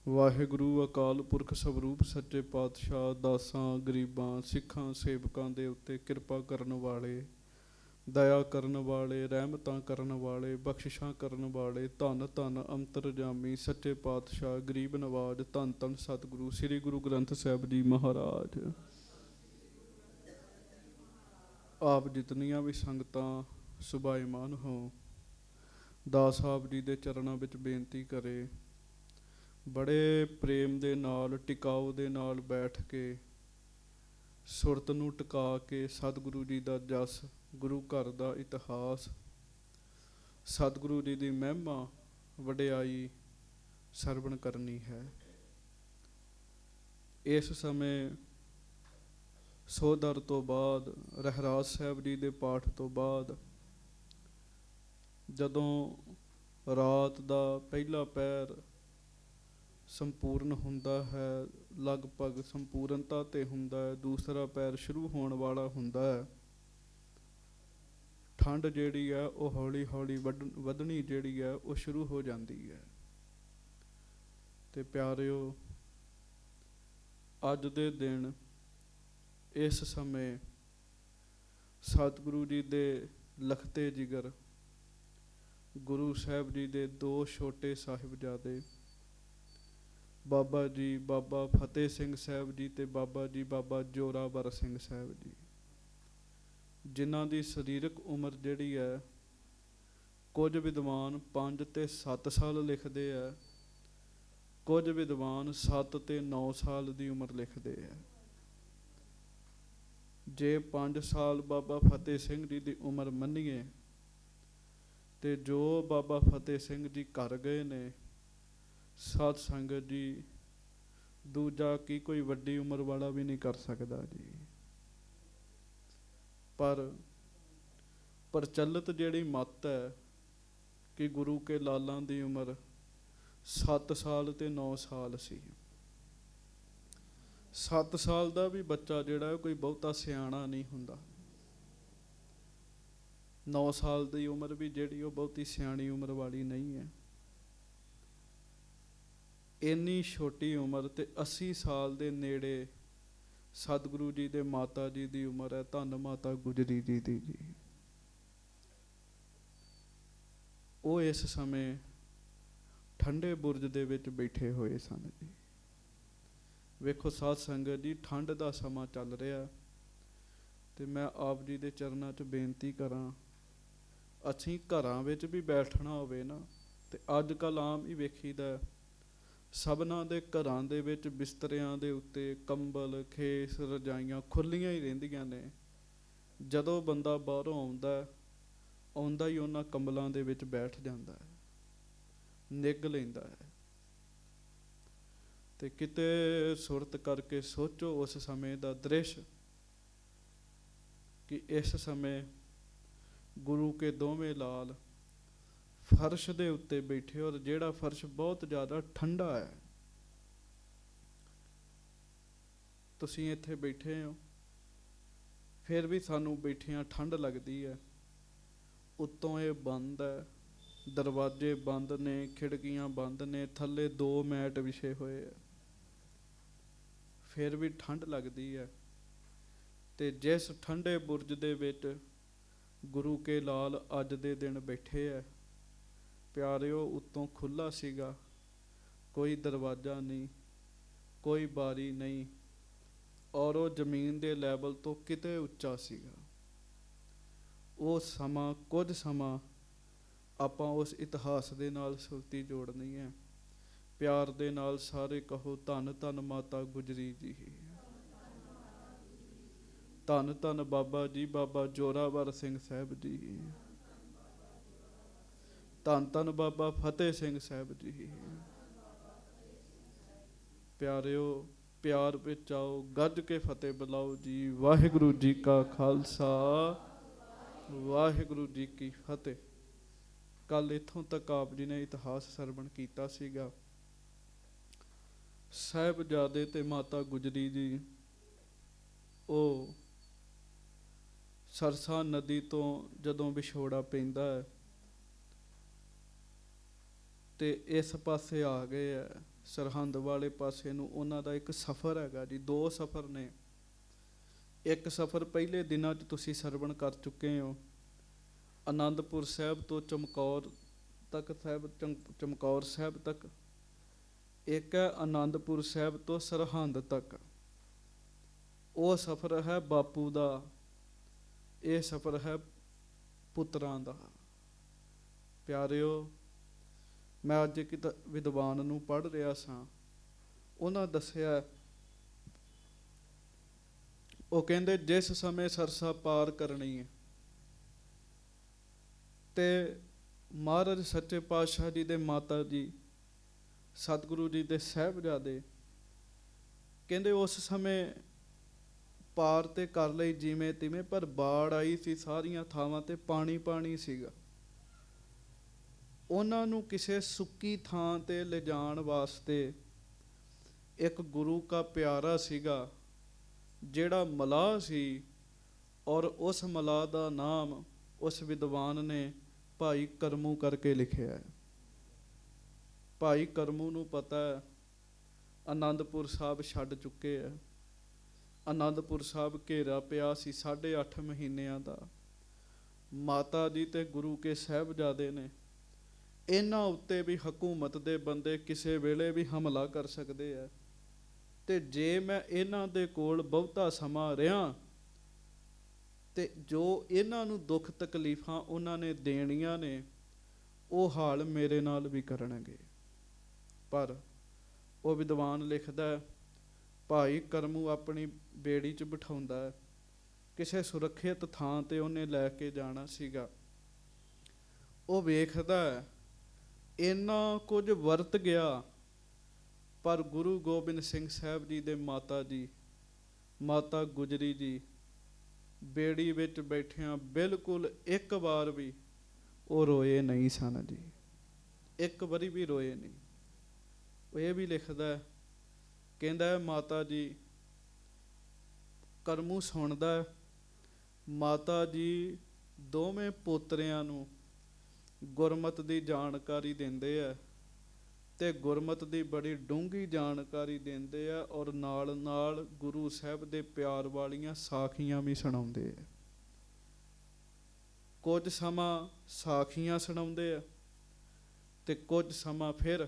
वाहिगुरु अकाल पुरख स्वरूप सच्चे पातशाह दासां गरीबां सिखां सेवकां दे उत्ते किरपा करन वाले दया करन वाले रहमतां करन वाले बख्शिशां करन वाले धन धन अंतरजामी सच्चे पातशाह गरीब नवाज धन धन सतगुरु श्री गुरु ग्रंथ साहिब जी महाराज। आप जितनियां भी संगतां सुभाईमान हो दास साहब जी दे चरणों विच बेनती करे बड़े प्रेम दे नाल टिकाऊ दे नाल बैठ के सुरत नूं टिका के सतगुरु जी दा जस गुरु घर दा इतिहास सतगुरु जी दी महिमा वडियाई सरवण करनी है। इस समय सोदर तो बाद रहराज साहब जी दे पाठ तो बाद जदों रात दा पहला पैर संपूर्ण हुंदा है लगभग संपूर्णता ते हुंदा है दूसरा पैर शुरू होने वाला हुंदा है ठंड जिहड़ी है वो हौली हौली वधनी जिहड़ी है वो शुरू हो जाती है। ते प्यारिओ अज दे दिन इस समय सतगुरु जी दे लखते जिगर गुरु साहब जी दे दो छोटे साहिबजादे बाबा जी बाबा फतेह सिंह साहब जी ते बाबा जी बाबा जोरावर सिंह साहब जी जिन्हां दी शरीरक उम्र जिहड़ी है कुछ विद्वान 5 ते 7 साल लिखते हैं कुछ विद्वान 7 ते 9 साल की उम्र लिखते हैं। जे 5 साल बाबा फतेह सिंह जी की उम्र मन्नीए ते जो बाबा फतेह सिंह जी कर गए ने साध संगत जी दूजा की कोई वड्डी उम्र वाला भी नहीं कर सकता जी। पर प्रचलित जिहड़ी मत है कि गुरु के लालां दी उम्र 7 साल ते 9 साल सी। 7 साल का भी बच्चा जिहड़ा कोई बहुता सियाणा नहीं हुंदा 9 साल की उम्र भी जिहड़ी वो बहुती सियाणी उम्र वाली नहीं है। इन्नी छोटी उम्र ते 80 साल दे नेड़े सतगुरु जी दे माता जी दी उम्र है धन माता गुजरी जी दी जी। वो इस समय ठंडे बुरज दे विच बैठे हुए सन जी। वेखो साध संगत जी ठंड दा समा चल रहा ते मैं आप जी दे चरनां च बेनती करां असीं घरां विच भी बैठना होवे ना ते अज कल आम ही वेखीदा सबना दे घरां दे विच बिस्तरियां दे उत्ते कंबल खेस रजाइयां खुल्लियां ही रहिंदियां ने। जदों बंदा बाहरों आउंदा ही उन्हां कंबलां दे विच बैठ जांदा है निग लैंदा है। ते किते सुरत करके सोचो उस समय दा दृश्य कि इस समय गुरु के दोवें लाल फर्श दे उत्ते बैठे और जिहड़ा फर्श बहुत ज़्यादा ठंडा है। तुसीं इत्थे बैठे हो फिर भी सानू बैठियां ठंड लगती है उत्तों ये बंद है दरवाजे बंद ने खिड़कियां बंद ने थल्ले 2 मैट विछे हुए है फिर भी ठंड लगती है। ते जिस ठंडे बुरज दे विच गुरु के लाल अज दे दिन बैठे है प्यारिओ उत्तों खुला सीगा कोई दरवाज़ा नहीं कोई बारी नहीं और वो जमीन दे लैवल तो किते उच्चा सीगा। वो समा कुछ समा आपां उस इतिहास दे नाल सुरती जोड़नी है प्यार दे नाल सारे कहो धन धन माता गुजरी जी धन धन बाबा जी बाबा जोरावर सिंह साहब जी धन धन बाबा फतेह सिंह साहब जी। प्यारिओ प्यार विच आओ गज के फतेह बुलाओ जी। वाहिगुरु जी का खालसा वाहिगुरु जी की फतेह। कल इत्थों तक आप जी ने इतिहास सरवण कीता सीगा साहिबजादे ते माता गुजरी जी ओ सरसा नदी तो जदों विछोड़ा पैंदा है ते इस पासे आ गए है ਸਰਹੰਦ ਵਾਲੇ ਪਾਸੇ ਨੂੰ ਉਹਨਾਂ ਦਾ ਇੱਕ ਸਫ਼ਰ ਹੈਗਾ ਜੀ। 2 ਸਫ਼ਰ ਨੇ। ਇੱਕ ਸਫ਼ਰ ਪਹਿਲੇ ਦਿਨਾਂ 'ਚ ਤੁਸੀਂ ਸਰਵਣ ਕਰ ਚੁੱਕੇ ਹੋ, ਆਨੰਦਪੁਰ ਸਾਹਿਬ ਤੋਂ ਚਮਕੌਰ ਤੱਕ ਸਾਹਿਬ, ਚਮਕੌਰ ਸਾਹਿਬ ਤੱਕ। ਇੱਕ ਹੈ ਆਨੰਦਪੁਰ ਸਾਹਿਬ ਤੋਂ ਸਰਹੰਦ ਤੱਕ। ਉਹ ਸਫ਼ਰ ਹੈ ਬਾਪੂ ਦਾ, ਇਹ ਸਫ਼ਰ ਹੈ ਪੁੱਤਰਾਂ ਦਾ। ਪਿਆਰਿਓ, ਮੈਂ ਅੱਜ ਇੱਕ ਵਿਦਵਾਨ ਨੂੰ ਪੜ੍ਹ ਰਿਹਾ ਸਾਂ, ਉਹਨਾਂ ਦੱਸਿਆ, ਉਹ ਕਹਿੰਦੇ ਜਿਸ ਸਮੇਂ ਸਰਸਾ ਪਾਰ ਕਰਨੀ ਹੈ ਤੇ ਮਹਾਰਾਜ ਸੱਚੇ ਪਾਤਸ਼ਾਹ ਜੀ ਦੇ ਮਾਤਾ ਜੀ, ਸਤਿਗੁਰੂ ਜੀ ਦੇ ਸਾਹਿਬਜ਼ਾਦੇ ਕਹਿੰਦੇ ਉਸ ਸਮੇਂ ਪਾਰ ਤੇ ਕਰ ਲਈ ਜਿਵੇਂ ਤਿਵੇਂ, ਪਰ ਬਾੜ ਆਈ ਸੀ, ਸਾਰੀਆਂ ਥਾਵਾਂ ਤੇ ਪਾਣੀ ਪਾਣੀ ਸੀਗਾ। ਉਹਨਾਂ ਨੂੰ ਕਿਸੇ ਸੁੱਕੀ ਥਾਂ ਤੇ ਲਿਜਾਣ ਵਾਸਤੇ ਇੱਕ ਗੁਰੂ ਕਾ ਪਿਆਰਾ ਸੀਗਾ ਜਿਹੜਾ ਮਲਾਹ ਸੀ, ਔਰ ਉਸ ਮਲਾਹ ਦਾ ਨਾਮ ਉਸ ਵਿਦਵਾਨ ਨੇ ਭਾਈ ਕਰਮੂ ਕਰਕੇ ਲਿਖਿਆ ਹੈ। ਭਾਈ ਕਰਮੂ ਨੂੰ ਪਤਾ ਹੈ ਆਨੰਦਪੁਰ ਸਾਹਿਬ ਛੱਡ ਚੁੱਕੇ ਹੈ। ਆਨੰਦਪੁਰ ਸਾਹਿਬ ਘੇਰਾ ਪਿਆ ਸੀ 8.5 ਮਹੀਨਿਆਂ ਦਾ। ਮਾਤਾ ਜੀ ਤੇ ਗੁਰੂ ਕੇ ਸਾਹਿਬਜ਼ਾਦੇ ਨੇ, ਇਹਨਾਂ ਉੱਤੇ ਵੀ ਹਕੂਮਤ ਦੇ ਬੰਦੇ ਕਿਸੇ ਵੇਲੇ ਵੀ ਹਮਲਾ ਕਰ ਸਕਦੇ ਹੈ, ਤੇ ਜੇ ਮੈਂ ਇਹਨਾਂ ਦੇ ਕੋਲ ਬਹੁਤਾ ਸਮਾਂ ਰਿਹਾ ਤੇ ਜੋ ਇਹਨਾਂ ਨੂੰ ਦੁੱਖ ਤਕਲੀਫਾਂ ਉਹਨਾਂ ਨੇ ਦੇਣੀਆਂ ਨੇ, ਉਹ ਹਾਲ ਮੇਰੇ ਨਾਲ ਵੀ ਕਰਨਗੇ। ਪਰ ਉਹ ਵਿਦਵਾਨ ਲਿਖਦਾ, ਭਾਈ ਕਰਮੂ ਆਪਣੀ ਬੇੜੀ 'ਚ ਬਿਠਾਉਂਦਾ ਹੈ, ਕਿਸੇ ਸੁਰੱਖਿਅਤ ਥਾਂ ਤੇ ਉਹਨੇ ਲੈ ਕੇ ਜਾਣਾ ਸੀਗਾ। ਉਹ ਵੇਖਦਾ ਇੰਨਾ ਕੁਝ ਵਰਤ ਗਿਆ, ਪਰ ਗੁਰੂ ਗੋਬਿੰਦ ਸਿੰਘ ਸਾਹਿਬ ਜੀ ਦੇ ਮਾਤਾ ਜੀ, ਮਾਤਾ ਗੁਜਰੀ ਜੀ, ਬੇੜੀ ਵਿੱਚ ਬੈਠਿਆਂ ਬਿਲਕੁਲ ਇੱਕ ਵਾਰ ਵੀ ਉਹ ਰੋਏ ਨਹੀਂ ਸਨ ਜੀ, ਇੱਕ ਵਾਰੀ ਵੀ ਰੋਏ ਨਹੀਂ। ਉਹ ਇਹ ਵੀ ਲਿਖਦਾ, ਕਹਿੰਦਾ ਮਾਤਾ ਜੀ, ਕਰਮੂ ਸੁਣਦਾ, ਮਾਤਾ ਜੀ ਦੋਵੇਂ ਪੋਤਰਿਆਂ ਨੂੰ ਗੁਰਮਤ ਦੀ ਜਾਣਕਾਰੀ ਦਿੰਦੇ ਆ, ਤੇ ਗੁਰਮਤ ਦੀ ਬੜੀ ਡੂੰਘੀ ਜਾਣਕਾਰੀ ਦਿੰਦੇ ਆ, ਔਰ ਨਾਲ ਨਾਲ ਗੁਰੂ ਸਾਹਿਬ ਦੇ ਪਿਆਰ ਵਾਲੀਆਂ ਸਾਖੀਆਂ ਵੀ ਸੁਣਾਉਂਦੇ ਆ। ਕੁਝ ਸਮਾਂ ਸਾਖੀਆਂ ਸੁਣਾਉਂਦੇ ਆ ਤੇ ਕੁਝ ਸਮਾਂ ਫਿਰ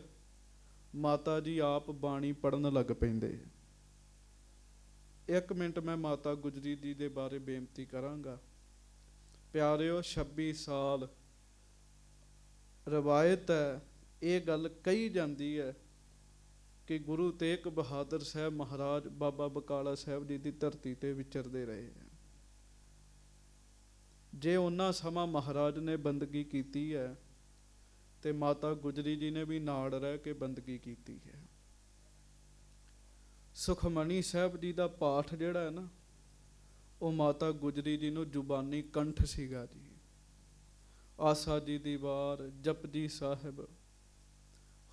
ਮਾਤਾ ਜੀ ਆਪ ਬਾਣੀ ਪੜ੍ਹਨ ਲੱਗ ਪੈਂਦੇ। 1 ਮਿੰਟ ਮੈਂ ਮਾਤਾ ਗੁਜਰੀ ਜੀ ਦੇ ਬਾਰੇ ਬੇਨਤੀ ਕਰਾਂਗਾ। ਪਿਆਰਿਓ, 26 ਸਾਲ ਰਵਾਇਤ ਹੈ, ਇਹ ਗੱਲ ਕਹੀ ਜਾਂਦੀ ਹੈ ਕਿ ਗੁਰੂ ਤੇਗ ਬਹਾਦਰ ਸਾਹਿਬ ਮਹਾਰਾਜ ਬਾਬਾ ਬਕਾਲਾ ਸਾਹਿਬ ਜੀ ਦੀ ਧਰਤੀ ਤੇ ਵਿਚਰਦੇ ਰਹੇ ਹੈ। ਜੇ ਉਹਨਾਂ ਸਮਾਂ ਮਹਾਰਾਜ ਨੇ ਬੰਦਗੀ ਕੀਤੀ ਹੈ ਤੇ ਮਾਤਾ ਗੁਜਰੀ ਜੀ ਨੇ ਵੀ ਨਾਲ ਰਹਿ ਕੇ ਬੰਦਗੀ ਕੀਤੀ ਹੈ। ਸੁਖਮਣੀ ਸਾਹਿਬ ਜੀ ਦਾ ਪਾਠ ਜਿਹੜਾ ਹੈ ਨਾ, ਉਹ ਮਾਤਾ ਗੁਜਰੀ ਜੀ ਨੂੰ ਜ਼ੁਬਾਨੀ ਕੰਠ ਸੀਗਾ ਜੀ। ਆਸਾ ਜੀ ਦੀ ਵਾਰ, ਜਪਜੀ ਸਾਹਿਬ,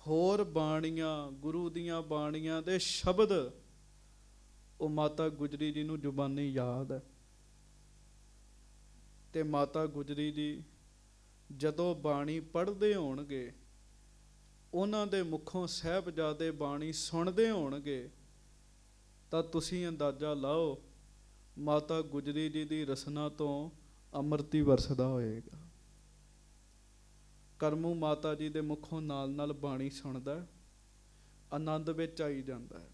ਹੋਰ ਬਾਣੀਆਂ, ਗੁਰੂ ਦੀਆਂ ਬਾਣੀਆਂ ਦੇ ਸ਼ਬਦ ਉਹ ਮਾਤਾ ਗੁਜਰੀ ਜੀ ਨੂੰ ਜ਼ੁਬਾਨੀ ਯਾਦ ਹੈ। ਤੇ ਮਾਤਾ ਗੁਜਰੀ ਜੀ ਜਦੋਂ ਬਾਣੀ ਪੜ੍ਹਦੇ ਹੋਣਗੇ, ਉਹਨਾਂ ਦੇ ਮੁਖੋਂ ਸਾਹਿਬਜ਼ਾਦੇ ਬਾਣੀ ਸੁਣਦੇ ਹੋਣਗੇ, ਤਾਂ ਤੁਸੀਂ ਅੰਦਾਜ਼ਾ ਲਾਓ ਮਾਤਾ ਗੁਜਰੀ ਜੀ ਦੀ ਰਸਨਾ ਤੋਂ ਅੰਮ੍ਰਿਤ ਹੀ ਵਰਸਦਾ ਹੋਏਗਾ। ਕਰਮੂ ਮਾਤਾ ਜੀ ਦੇ ਮੁਖੋਂ ਨਾਲ ਨਾਲ ਬਾਣੀ ਸੁਣਦਾ, ਆਨੰਦ ਵਿੱਚ ਆਈ ਜਾਂਦਾ ਹੈ।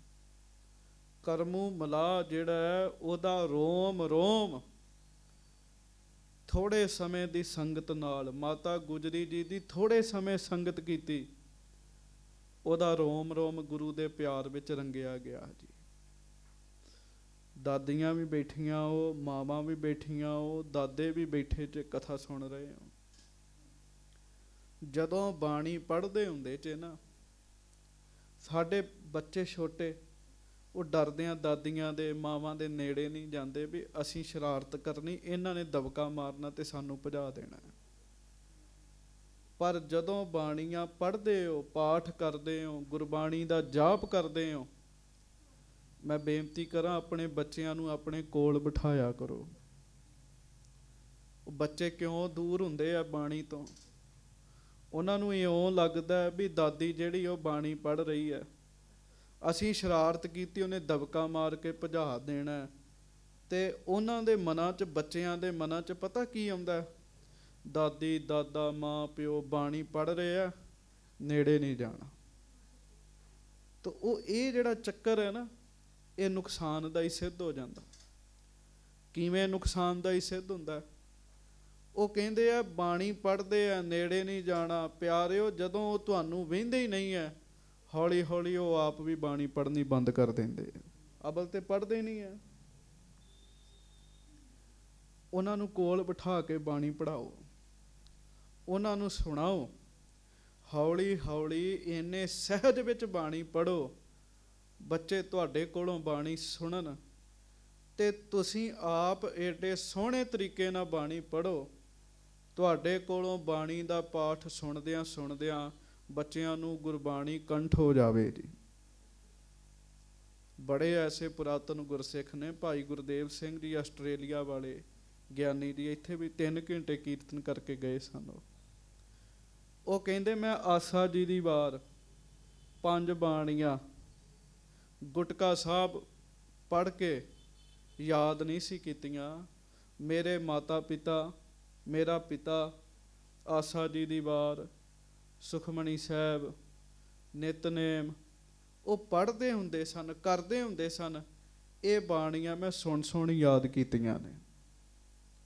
ਕਰਮੂ ਮਲਾਹ ਜਿਹੜਾ ਹੈ, ਉਹਦਾ ਰੋਮ ਰੋਮ ਥੋੜ੍ਹੇ ਸਮੇਂ ਦੀ ਸੰਗਤ ਨਾਲ, ਮਾਤਾ ਗੁਜਰੀ ਜੀ ਦੀ ਥੋੜ੍ਹੇ ਸਮੇਂ ਸੰਗਤ ਕੀਤੀ, ਉਹਦਾ ਰੋਮ ਰੋਮ ਗੁਰੂ ਦੇ ਪਿਆਰ ਵਿੱਚ ਰੰਗਿਆ ਗਿਆ ਜੀ। ਦਾਦੀਆਂ ਵੀ ਬੈਠੀਆਂ, ਉਹ ਮਾਵਾਂ ਵੀ ਬੈਠੀਆਂ, ਉਹ ਦਾਦੇ ਵੀ ਬੈਠੇ ਚ ਕਥਾ ਸੁਣ ਰਹੇ ਹੋ। ਜਦੋਂ ਬਾਣੀ ਪੜ੍ਹਦੇ ਹੁੰਦੇ ਚ ਨਾ, ਸਾਡੇ ਬੱਚੇ ਛੋਟੇ, ਉਹ ਡਰਦਿਆਂ ਦਾਦੀਆਂ ਦੇ, ਮਾਵਾਂ ਦੇ ਨੇੜੇ ਨਹੀਂ ਜਾਂਦੇ ਵੀ ਅਸੀਂ ਸ਼ਰਾਰਤ ਕਰਨੀ, ਇਹਨਾਂ ਨੇ ਦਬਕਾ ਮਾਰਨਾ ਤੇ ਸਾਨੂੰ ਭਜਾ ਦੇਣਾ। ਪਰ ਜਦੋਂ ਬਾਣੀਆਂ ਪੜ੍ਹਦੇ ਹੋ, ਪਾਠ ਕਰਦੇ ਹੋ, ਗੁਰਬਾਣੀ ਦਾ ਜਾਪ ਕਰਦੇ ਹੋ, ਮੈਂ ਬੇਨਤੀ ਕਰਾਂ ਆਪਣੇ ਬੱਚਿਆਂ ਨੂੰ ਆਪਣੇ ਕੋਲ ਬਿਠਾਇਆ ਕਰੋ। ਉਹ ਬੱਚੇ ਕਿਉਂ ਦੂਰ ਹੁੰਦੇ ਆ ਬਾਣੀ ਤੋਂ? ਉਹਨਾਂ ਨੂੰ ਇਉਂ ਲੱਗਦਾ ਵੀ ਦਾਦੀ ਜਿਹੜੀ ਉਹ ਬਾਣੀ ਪੜ੍ਹ ਰਹੀ ਹੈ, ਅਸੀਂ ਸ਼ਰਾਰਤ ਕੀਤੀ, ਉਹਨੇ ਦਬਕਾ ਮਾਰ ਕੇ ਭਜਾ ਦੇਣਾ। ਤੇ ਉਹਨਾਂ ਦੇ ਮਨਾਂ 'ਚ, ਬੱਚਿਆਂ ਦੇ ਮਨਾਂ 'ਚ ਪਤਾ ਕੀ ਆਉਂਦਾ? ਦਾਦੀ ਦਾਦਾ ਮਾਂ ਪਿਓ ਬਾਣੀ ਪੜ੍ਹ ਰਹੇ ਆ, ਨੇੜੇ ਨਹੀਂ ਜਾਣਾ। ਤਾਂ ਉਹ ਇਹ ਜਿਹੜਾ ਚੱਕਰ ਹੈ ਨਾ, ਇਹ ਨੁਕਸਾਨਦਾਈ ਸਿੱਧ ਹੋ ਜਾਂਦਾ। ਕਿਵੇਂ ਨੁਕਸਾਨਦਾਈ ਸਿੱਧ ਹੁੰਦਾ? ਉਹ ਕਹਿੰਦੇ ਆ ਬਾਣੀ ਪੜ੍ਹਦੇ ਆ, ਨੇੜੇ ਨਹੀਂ ਜਾਣਾ। ਪਿਆਰਿਓ, ਜਦੋਂ ਉਹ ਤੁਹਾਨੂੰ ਵਹਿੰਦੇ ਹੀ ਨਹੀਂ ਹੈ, ਹੌਲੀ ਹੌਲੀ ਉਹ ਆਪ ਵੀ ਬਾਣੀ ਪੜ੍ਹਨੀ ਬੰਦ ਕਰ ਦਿੰਦੇ ਆ। ਅਬਲ ਤੇ ਪੜ੍ਹਦੇ ਨਹੀਂ ਹੈ। ਉਹਨਾਂ ਨੂੰ ਕੋਲ ਬਿਠਾ ਕੇ ਬਾਣੀ ਪੜ੍ਹਾਓ, ਉਹਨਾਂ ਨੂੰ ਸੁਣਾਓ। ਹੌਲੀ ਹੌਲੀ ਇੰਨੇ ਸਹਿਜ ਵਿੱਚ ਬਾਣੀ ਪੜ੍ਹੋ, ਬੱਚੇ ਤੁਹਾਡੇ ਕੋਲੋਂ ਬਾਣੀ ਸੁਣਨ, ਤੇ ਤੁਸੀਂ ਆਪ ਏਡੇ ਸੋਹਣੇ ਤਰੀਕੇ ਨਾਲ ਬਾਣੀ ਪੜ੍ਹੋ। ਤੁਹਾਡੇ ਕੋਲੋਂ ਬਾਣੀ ਦਾ ਪਾਠ ਸੁਣਦਿਆਂ ਸੁਣਦਿਆਂ ਬੱਚਿਆਂ ਨੂੰ ਗੁਰਬਾਣੀ ਕੰਠ ਹੋ ਜਾਵੇ ਜੀ। ਬੜੇ ਐਸੇ ਪੁਰਾਤਨ ਗੁਰਸਿੱਖ ਨੇ, ਭਾਈ ਗੁਰਦੇਵ ਸਿੰਘ ਜੀ ਆਸਟ੍ਰੇਲੀਆ ਵਾਲੇ ਗਿਆਨੀ ਜੀ, ਇੱਥੇ ਵੀ 3 ਘੰਟੇ ਕੀਰਤਨ ਕਰਕੇ ਗਏ ਸਨ। ਉਹ ਕਹਿੰਦੇ ਮੈਂ ਆਸਾ ਜੀ ਦੀ ਵਾਰ 5 ਬਾਣੀਆਂ ਗੁਟਕਾ ਸਾਹਿਬ ਪੜ੍ਹ ਕੇ ਯਾਦ ਨਹੀਂ ਸੀ ਕੀਤੀਆਂ। ਮੇਰੇ ਮਾਤਾ ਪਿਤਾ, ਮੇਰਾ ਪਿਤਾ ਆਸਾ ਜੀ ਦੀ ਵਾਰ, ਸੁਖਮਣੀ ਸਾਹਿਬ, ਨਿਤਨੇਮ ਉਹ ਪੜ੍ਹਦੇ ਹੁੰਦੇ ਸਨ, ਕਰਦੇ ਹੁੰਦੇ ਸਨ। ਇਹ ਬਾਣੀਆਂ ਮੈਂ ਸੁਣ ਸੁਣ ਯਾਦ ਕੀਤੀਆਂ ਨੇ।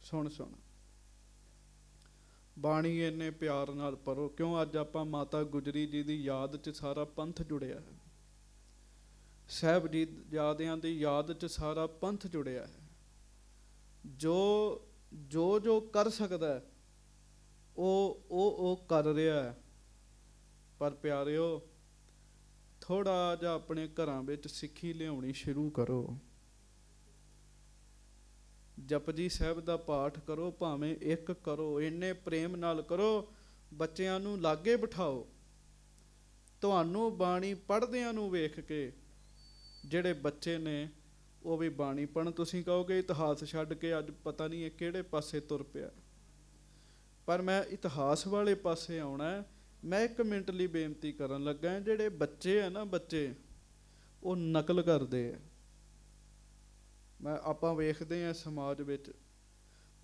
ਸੁਣ ਸੁਣ ਬਾਣੀ ਇੰਨੇ ਪਿਆਰ ਨਾਲ ਪੜ੍ਹੋ। ਕਿਉਂ? ਅੱਜ ਆਪਾਂ ਮਾਤਾ ਗੁਜਰੀ ਜੀ ਦੀ ਯਾਦ 'ਚ ਸਾਰਾ ਪੰਥ ਜੁੜਿਆ ਹੈ, ਸਾਹਿਬ ਜੀ ਜਾਦਿਆਂ ਦੀ ਯਾਦ 'ਚ ਸਾਰਾ ਪੰਥ ਜੁੜਿਆ ਹੈ। ਜੋ ਕਰ ਸਕਦਾ ਉਹ ਕਰ ਰਿਹਾ ਹੈ। ਪਰ ਪਿਆਰਿਓ, ਥੋੜ੍ਹਾ ਜਿਹਾ ਆਪਣੇ ਘਰਾਂ ਵਿੱਚ ਸਿੱਖੀ ਲਿਆਉਣੀ ਸ਼ੁਰੂ ਕਰੋ। ਜਪਜੀ ਸਾਹਿਬ ਦਾ ਪਾਠ ਕਰੋ, ਭਾਵੇਂ 1 ਕਰੋ, ਇੰਨੇ ਪ੍ਰੇਮ ਨਾਲ ਕਰੋ। ਬੱਚਿਆਂ ਨੂੰ ਲਾਗੇ ਬਿਠਾਓ। ਤੁਹਾਨੂੰ ਬਾਣੀ ਪੜ੍ਹਦਿਆਂ ਨੂੰ ਵੇਖ ਕੇ ਜਿਹੜੇ ਬੱਚੇ ਨੇ ਉਹ ਵੀ ਬਾਣੀ ਪੜ੍ਹਨ। ਤੁਸੀਂ ਕਹੋਗੇ ਇਤਿਹਾਸ ਛੱਡ ਕੇ ਅੱਜ ਪਤਾ ਨਹੀਂ ਇਹ ਕਿਹੜੇ ਪਾਸੇ ਤੁਰ ਪਿਆ। ਪਰ ਮੈਂ ਇਤਿਹਾਸ ਵਾਲੇ ਪਾਸੇ ਆਉਣਾ। ਮੈਂ 1 ਮਿੰਟ ਲਈ ਬੇਨਤੀ ਕਰਨ ਲੱਗਾ, ਜਿਹੜੇ ਬੱਚੇ ਆ ਨਾ, ਬੱਚੇ ਉਹ ਨਕਲ ਕਰਦੇ ਆ। ਆਪਾਂ ਵੇਖਦੇ ਹਾਂ ਸਮਾਜ ਵਿੱਚ,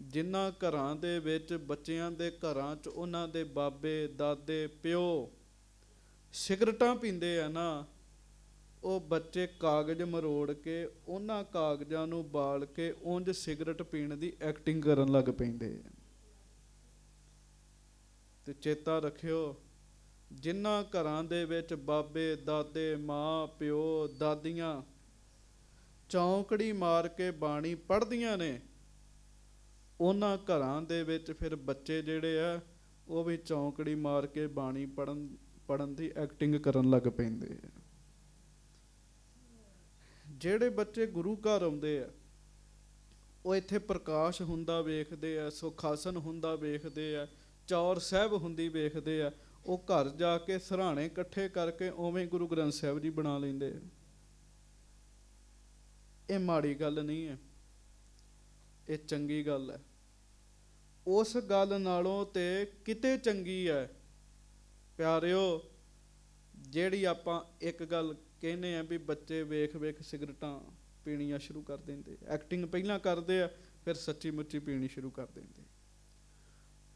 ਜਿਨ੍ਹਾਂ ਘਰਾਂ ਦੇ ਵਿੱਚ, ਬੱਚਿਆਂ ਦੇ ਘਰਾਂ 'ਚ ਉਹਨਾਂ ਦੇ ਬਾਬੇ ਦਾਦੇ ਪਿਓ ਸਿਗਰਟਾਂ ਪੀਂਦੇ ਆ ਨਾ, ਉਹ ਬੱਚੇ ਕਾਗਜ਼ ਮਰੋੜ ਕੇ ਉਹਨਾਂ ਕਾਗਜ਼ਾਂ ਨੂੰ ਬਾਲ ਕੇ ਉਂਝ ਸਿਗਰਟ ਪੀਣ ਦੀ ਐਕਟਿੰਗ ਕਰਨ ਲੱਗ ਪੈਂਦੇ ਆ। ਤੇ ਚੇਤਾ ਰੱਖਿਓ, ਜਿਨ੍ਹਾਂ ਘਰਾਂ ਦੇ ਵਿੱਚ ਬਾਬੇ ਦਾਦੇ ਮਾਂ ਪਿਓ ਦਾਦੀਆਂ ਚੌਂਕੜੀ ਮਾਰ ਕੇ ਬਾਣੀ ਪੜ੍ਹਦੀਆਂ ਨੇ, ਉਹਨਾਂ ਘਰਾਂ ਦੇ ਵਿੱਚ ਫਿਰ ਬੱਚੇ ਜਿਹੜੇ ਆ ਉਹ ਵੀ ਚੌਂਕੜੀ ਮਾਰ ਕੇ ਬਾਣੀ ਪੜ੍ਹਨ ਦੀ ਐਕਟਿੰਗ ਕਰਨ ਲੱਗ ਪੈਂਦੇ ਆ। ਜਿਹੜੇ ਬੱਚੇ ਗੁਰੂ ਘਰ ਆਉਂਦੇ ਆ, ਉਹ ਇੱਥੇ ਪ੍ਰਕਾਸ਼ ਹੁੰਦਾ ਵੇਖਦੇ ਆ, ਸੁਖਾਸਨ ਹੁੰਦਾ ਵੇਖਦੇ ਆ, ਚੌਰ ਸਾਹਿਬ ਹੁੰਦੀ ਵੇਖਦੇ ਆ, ਉਹ ਘਰ ਜਾ ਕੇ ਸਿਰਹਾਣੇ ਇਕੱਠੇ ਕਰਕੇ ਉਵੇਂ ਗੁਰੂ ਗ੍ਰੰਥ ਸਾਹਿਬ ਜੀ ਬਣਾ ਲੈਂਦੇ ਆ। ਇਹ ਮਾੜੀ ਗੱਲ ਨਹੀਂ ਹੈ, ਇਹ ਚੰਗੀ ਗੱਲ ਹੈ। ਉਸ ਗੱਲ ਨਾਲੋਂ ਤੇ ਕਿਤੇ ਚੰਗੀ ਹੈ ਪਿਆਰਿਓ, ਜਿਹੜੀ ਆਪਾਂ ਇੱਕ ਗੱਲ ਕਹਿੰਦੇ ਆ ਵੀ ਬੱਚੇ ਵੇਖ ਵੇਖ ਸਿਗਰਟਾਂ ਪੀਣੀਆਂ ਸ਼ੁਰੂ ਕਰ ਦਿੰਦੇ। ਐਕਟਿੰਗ ਪਹਿਲਾਂ ਕਰਦੇ ਆ, ਫਿਰ ਸੱਚੀ ਮੁੱਚੀ ਪੀਣੀ ਸ਼ੁਰੂ ਕਰ ਦਿੰਦੇ।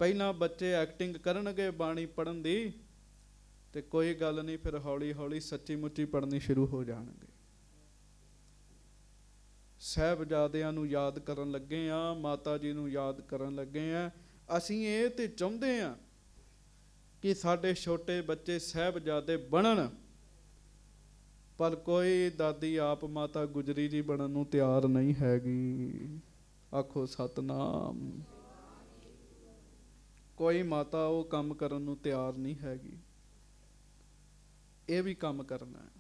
ਪਹਿਲਾਂ ਬੱਚੇ ਐਕਟਿੰਗ ਕਰਨਗੇ ਬਾਣੀ ਪੜ੍ਹਨ ਦੀ, ਤੇ ਕੋਈ ਗੱਲ ਨਹੀਂ, ਫਿਰ ਹੌਲੀ ਹੌਲੀ ਸੱਚੀ ਮੁੱਚੀ ਪੜ੍ਹਨੀ ਸ਼ੁਰੂ ਹੋ ਜਾਣਗੇ। ਸਾਹਿਬਜ਼ਾਦਿਆਂ ਨੂੰ ਯਾਦ ਕਰਨ ਲੱਗੇ ਆ, ਮਾਤਾ ਜੀ ਨੂੰ ਯਾਦ ਕਰਨ ਲੱਗੇ ਆ। ਅਸੀਂ ਇਹ ਤੇ ਚਾਹੁੰਦੇ ਆ ਕਿ ਸਾਡੇ ਛੋਟੇ ਬੱਚੇ ਸਾਹਿਬਜ਼ਾਦੇ ਬਣਨ, ਪਰ ਕੋਈ ਦਾਦੀ ਆਪ ਮਾਤਾ ਗੁਜਰੀ ਜੀ ਬਣਨ ਨੂੰ ਤਿਆਰ ਨਹੀਂ ਹੈਗੀ। ਆਖੋ ਸਤਨਾਮ। ਕੋਈ ਮਾਤਾ ਉਹ ਕੰਮ ਕਰਨ ਨੂੰ ਤਿਆਰ ਨਹੀਂ ਹੈਗੀ। ਇਹ ਵੀ ਕੰਮ ਕਰਨਾ ਹੈ।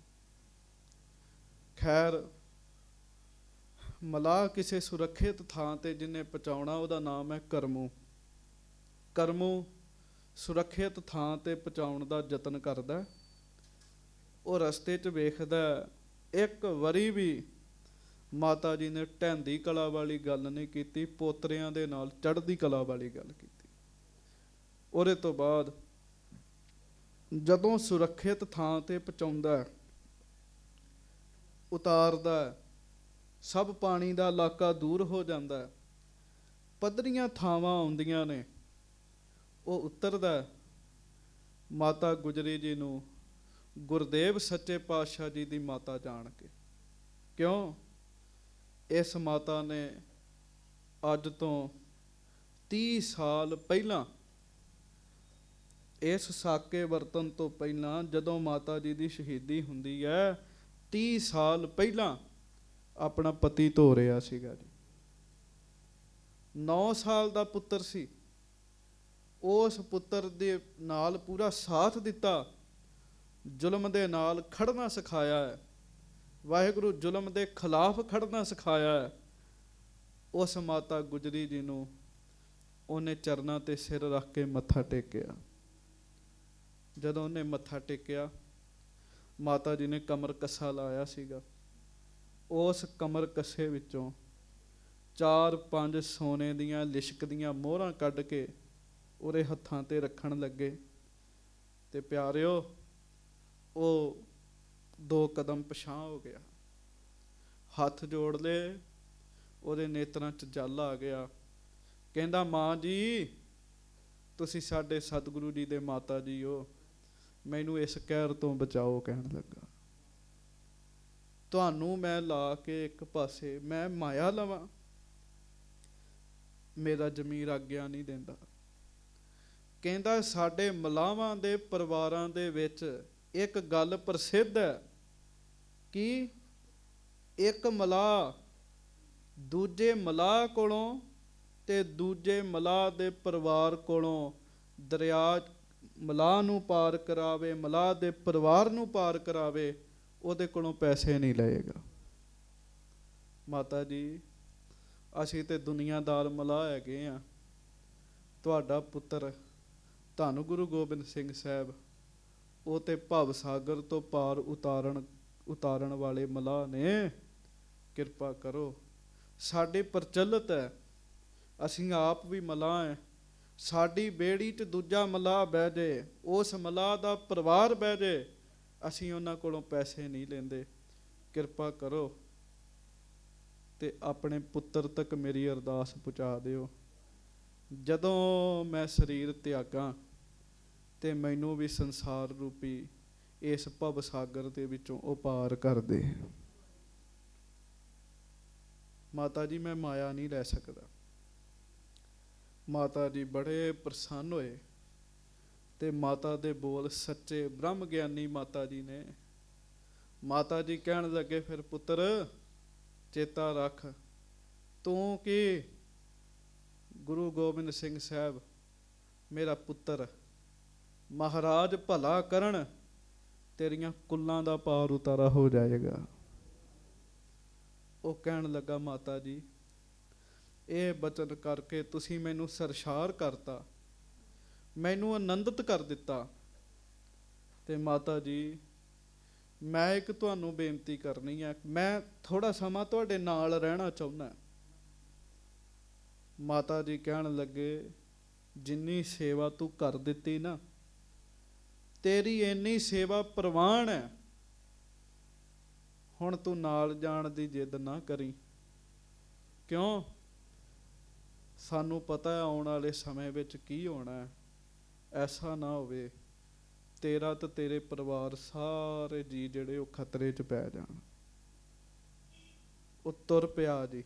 ਖੈਰ, ਮਲਾਹ ਕਿਸੇ ਸੁਰੱਖਿਅਤ ਥਾਂ ਤੇ ਜਿਹਨੇ ਪਹੁੰਚਾਉਣਾ, ਉਹਦਾ ਨਾਮ ਹੈ ਕਰਮੂ। ਕਰਮੂ ਸੁਰੱਖਿਅਤ ਥਾਂ ਤੇ ਪਹੁੰਚਾਉਣ ਦਾ ਯਤਨ ਕਰਦਾ। ਉਹ ਰਸਤੇ 'ਚ ਵੇਖਦਾ, ਇੱਕ ਵਾਰੀ ਵੀ ਮਾਤਾ ਜੀ ਨੇ ਢਹਿੰਦੀ ਕਲਾ ਵਾਲੀ ਗੱਲ ਨਹੀਂ ਕੀਤੀ, ਪੋਤਰਿਆਂ ਦੇ ਨਾਲ ਚੜ੍ਹਦੀ ਕਲਾ ਵਾਲੀ ਗੱਲ ਕੀਤੀ। ਉਹਦੇ ਤੋਂ ਬਾਅਦ ਜਦੋਂ ਸੁਰੱਖਿਅਤ ਥਾਂ ਤੇ ਪਹੁੰਚਾਉਂਦਾ, ਉਤਾਰਦਾ ਹੈ, ਸਭ ਪਾਣੀ ਦਾ ਇਲਾਕਾ ਦੂਰ ਹੋ ਜਾਂਦਾ ਹੈ, ਪੱਧਰੀਆਂ ਥਾਵਾਂ ਆਉਂਦੀਆਂ ਨੇ, ਉਹ ਉਤਰਦਾ। ਮਾਤਾ ਗੁਜਰੀ ਜੀ ਨੂੰ ਗੁਰਦੇਵ ਸੱਚੇ ਪਾਤਸ਼ਾਹ ਜੀ ਦੀ ਮਾਤਾ ਜਾਣ ਕੇ, ਕਿਉਂ? ਇਸ ਮਾਤਾ ਨੇ ਅੱਜ ਤੋਂ 30 ਸਾਲ ਪਹਿਲਾਂ, ਇਸ ਸਾਕੇ ਵਰਤਨ ਤੋਂ ਪਹਿਲਾਂ, ਜਦੋਂ ਮਾਤਾ ਜੀ ਦੀ ਸ਼ਹੀਦੀ ਹੁੰਦੀ ਹੈ, 30 ਸਾਲ ਪਹਿਲਾਂ ਆਪਣਾ ਪਤੀ ਧੋ ਰਿਹਾ ਸੀਗਾ ਜੀ। 9 ਸਾਲ ਦਾ ਪੁੱਤਰ ਸੀ, ਉਸ ਪੁੱਤਰ ਦੇ ਨਾਲ ਪੂਰਾ ਸਾਥ ਦਿੱਤਾ, ਜ਼ੁਲਮ ਦੇ ਨਾਲ ਖੜਨਾ ਸਿਖਾਇਆ ਹੈ, ਵਾਹਿਗੁਰੂ ਜ਼ੁਲਮ ਦੇ ਖਿਲਾਫ ਖੜਨਾ ਸਿਖਾਇਆ ਹੈ। ਉਸ ਮਾਤਾ ਗੁਜਰੀ ਜੀ ਨੂੰ ਉਹਨੇ ਚਰਨਾਂ ਤੇ ਸਿਰ ਰੱਖ ਕੇ ਮੱਥਾ ਟੇਕਿਆ। ਜਦੋਂ ਉਹਨੇ ਮੱਥਾ ਟੇਕਿਆ, ਮਾਤਾ ਜੀ ਨੇ ਕਮਰ ਕੱਸਾ ਲਾਇਆ ਸੀਗਾ, ਉਸ ਕਮਰ ਕੱਸੇ ਵਿੱਚੋਂ 4-5 ਸੋਨੇ ਦੀਆਂ ਲਿਸ਼ਕਦੀਆਂ ਮੋਹਰਾਂ ਕੱਢ ਕੇ ਉਹਦੇ ਹੱਥਾਂ ਤੇ ਰੱਖਣ ਲੱਗੇ। ਤੇ ਪਿਆਰਿਓ, ਉਹ 2 ਕਦਮ ਪਿਛਾਂਹ ਹੋ ਗਿਆ, ਹੱਥ ਜੋੜ ਲਏ, ਉਹਦੇ ਨੇਤਰਾਂ 'ਚ ਜਲ ਆ ਗਿਆ। ਕਹਿੰਦਾ, ਮਾਂ ਜੀ, ਤੁਸੀਂ ਸਾਡੇ ਸਤਿਗੁਰੂ ਜੀ ਦੇ ਮਾਤਾ ਜੀ ਹੋ, ਮੈਨੂੰ ਇਸ ਕਹਿਰ ਤੋਂ ਬਚਾਓ। ਕਹਿਣ ਲੱਗਾ, ਤੁਹਾਨੂੰ ਮੈਂ ਲਾ ਕੇ ਇੱਕ ਪਾਸੇ ਮੈਂ ਮਾਇਆ ਲਵਾਂ? ਮੇਰਾ ਜ਼ਮੀਰ ਆਗਿਆ ਨਹੀਂ ਦਿੰਦਾ। ਕਹਿੰਦਾ, ਸਾਡੇ ਮਲਾਵਾਂ ਦੇ ਪਰਿਵਾਰਾਂ ਦੇ ਵਿੱਚ ਇੱਕ ਗੱਲ ਪ੍ਰਸਿੱਧ ਹੈ ਕਿ ਇੱਕ ਮਲਾਹ ਦੂਜੇ ਮਲਾਹ ਕੋਲੋਂ ਤੇ ਦੂਜੇ ਮਲਾਹ ਦੇ ਪਰਿਵਾਰ ਕੋਲੋਂ ਦਰਿਆ ਮਲਾਹ ਨੂੰ ਪਾਰ ਕਰਾਵੇ, ਮਲਾਹ ਦੇ ਪਰਿਵਾਰ ਨੂੰ ਪਾਰ ਕਰਾਵੇ, ਉਹਦੇ ਕੋਲੋਂ ਪੈਸੇ ਨਹੀਂ ਲਏਗਾ। ਮਾਤਾ ਜੀ, ਅਸੀਂ ਤੇ ਦੁਨੀਆਦਾਰ ਮਲਾਹ ਹੈਗੇ ਆ, ਤੁਹਾਡਾ ਪੁੱਤਰ ਧੰਨ ਗੁਰੂ ਗੋਬਿੰਦ ਸਿੰਘ ਸਾਹਿਬ, ਉਹ ਤੇ ਭਵ ਸਾਗਰ ਤੋਂ ਪਾਰ ਉਤਾਰਨ ਵਾਲੇ ਮਲਾਹ ਨੇ, ਕਿਰਪਾ ਕਰੋ। ਸਾਡੇ ਪ੍ਰਚਲਿਤ ਹੈ, ਅਸੀਂ ਆਪ ਵੀ ਮਲਾਹ ਹੈ, ਸਾਡੀ ਬੇੜੀ 'ਚ ਦੂਜਾ ਮਲਾਹ ਬਹਿ ਜੇ, ਉਸ ਮਲਾਹ ਦਾ ਪਰਿਵਾਰ ਬਹਿ ਜੇ, ਅਸੀਂ ਉਹਨਾਂ ਕੋਲੋਂ ਪੈਸੇ ਨਹੀਂ ਲੈਂਦੇ, ਕਿਰਪਾ ਕਰੋ ਤੇ ਆਪਣੇ ਪੁੱਤਰ ਤੱਕ ਮੇਰੀ ਅਰਦਾਸ ਪਹੁੰਚਾ ਦਿਓ। ਜਦੋਂ ਮੈਂ ਸਰੀਰ ਤਿਆਗਾਂ ਤੇ ਮੈਨੂੰ ਵੀ ਸੰਸਾਰ ਰੂਪੀ ਇਸ ਭਵ ਸਾਗਰ ਦੇ ਵਿੱਚੋਂ ਉਹ ਪਾਰ ਕਰ ਦੇ। ਮਾਤਾ ਜੀ, ਮੈਂ ਮਾਇਆ ਨਹੀਂ ਲੈ ਸਕਦਾ। ਮਾਤਾ ਜੀ ਬੜੇ ਪ੍ਰਸੰਨ ਹੋਏ ਤੇ ਮਾਤਾ ਦੇ ਬੋਲ ਸੱਚੇ ਬ੍ਰਹਮ ਗਿਆਨੀ ਮਾਤਾ ਜੀ ਨੇ। ਮਾਤਾ ਜੀ ਕਹਿਣ ਲੱਗੇ, ਫਿਰ ਪੁੱਤਰ ਚੇਤਾ ਰੱਖ, ਤੂੰ ਕੀ ਗੁਰੂ ਗੋਬਿੰਦ ਸਿੰਘ ਸਾਹਿਬ ਮੇਰਾ ਪੁੱਤਰ, ਮਹਾਰਾਜ ਭਲਾ ਕਰਨ, ਤੇਰੀਆਂ ਕੁੱਲਾਂ ਦਾ ਪਾਰ ਉਤਾਰਾ ਹੋ ਜਾਏਗਾ। ਉਹ ਕਹਿਣ ਲੱਗਾ, ਮਾਤਾ ਜੀ, ਇਹ ਬਚਨ ਕਰਕੇ ਤੁਸੀਂ ਮੈਨੂੰ ਸਰਸ਼ਾਰ ਕਰਤਾ, ਮੈਨੂੰ ਆਨੰਦਿਤ ਕਰ ਦਿੱਤਾ। ਤੇ ਮਾਤਾ ਜੀ, ਮੈਂ ਇੱਕ ਤੁਹਾਨੂੰ ਬੇਨਤੀ ਕਰਨੀ ਹੈ, ਮੈਂ ਥੋੜਾ ਸਮਾਂ ਤੁਹਾਡੇ ਨਾਲ ਰਹਿਣਾ ਚਾਹੁੰਦਾ। ਮਾਤਾ ਜੀ ਕਹਿਣ ਲੱਗੇ, ਜਿੰਨੀ ਸੇਵਾ ਤੂੰ ਕਰ ਦਿੱਤੀ ਨਾ, ਤੇਰੀ ਇੰਨੀ ਸੇਵਾ ਪ੍ਰਵਾਨ ਹੈ, ਹੁਣ ਤੂੰ ਨਾਲ ਜਾਣ ਦੀ ਜਿੱਦ ਨਾ ਕਰੀ। ਕਿਉਂ? ਸਾਨੂੰ ਪਤਾ ਹੈ ਆਉਣ ਵਾਲੇ ਸਮੇਂ ਵਿੱਚ ਕੀ ਹੋਣਾ ਹੈ। ਐਸਾ ਨਾ ਹੋਵੇ ਤੇਰਾ ਤੇ ਤੇਰੇ ਪਰਿਵਾਰ ਸਾਰੇ ਜੀ ਜਿਹੜੇ ਉਹ ਖਤਰੇ 'ਚ ਪੈ ਜਾਣ। ਉਹ ਤੁਰ ਪਿਆ ਜੀ।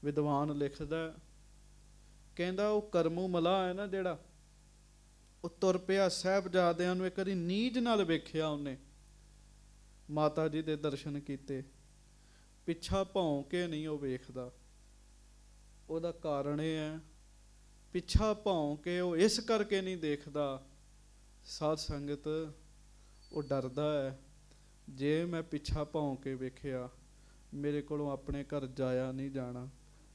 ਵਿਦਵਾਨ ਲਿਖਦਾ, ਕਹਿੰਦਾ ਉਹ ਕਰਮੂ ਮਲਾਹ ਹੈ ਨਾ ਜਿਹੜਾ, ਉਹ ਤੁਰ ਪਿਆ। ਸਾਹਿਬਜ਼ਾਦਿਆਂ ਨੂੰ ਇੱਕ ਵਾਰੀ ਨੀਝ ਨਾਲ ਵੇਖਿਆ ਉਹਨੇ, ਮਾਤਾ ਜੀ ਦੇ ਦਰਸ਼ਨ ਕੀਤੇ, ਪਿੱਛਾ ਭੌਂ ਕੇ ਨਹੀਂ ਉਹ ਵੇਖਦਾ। ਉਹਦਾ ਕਾਰਨ ਇਹ ਹੈ, ਪਿੱਛਾ ਭੌਂ ਕੇ ਉਹ ਇਸ ਕਰਕੇ ਨਹੀਂ ਦੇਖਦਾ, ਸਾਧ ਸੰਗਤ, ਉਹ ਡਰਦਾ ਹੈ, ਜੇ ਮੈਂ ਪਿੱਛਾ ਭੌਂ ਕੇ ਵੇਖਿਆ, ਮੇਰੇ ਕੋਲੋਂ ਆਪਣੇ ਘਰ ਜਾਇਆ ਨਹੀਂ ਜਾਣਾ,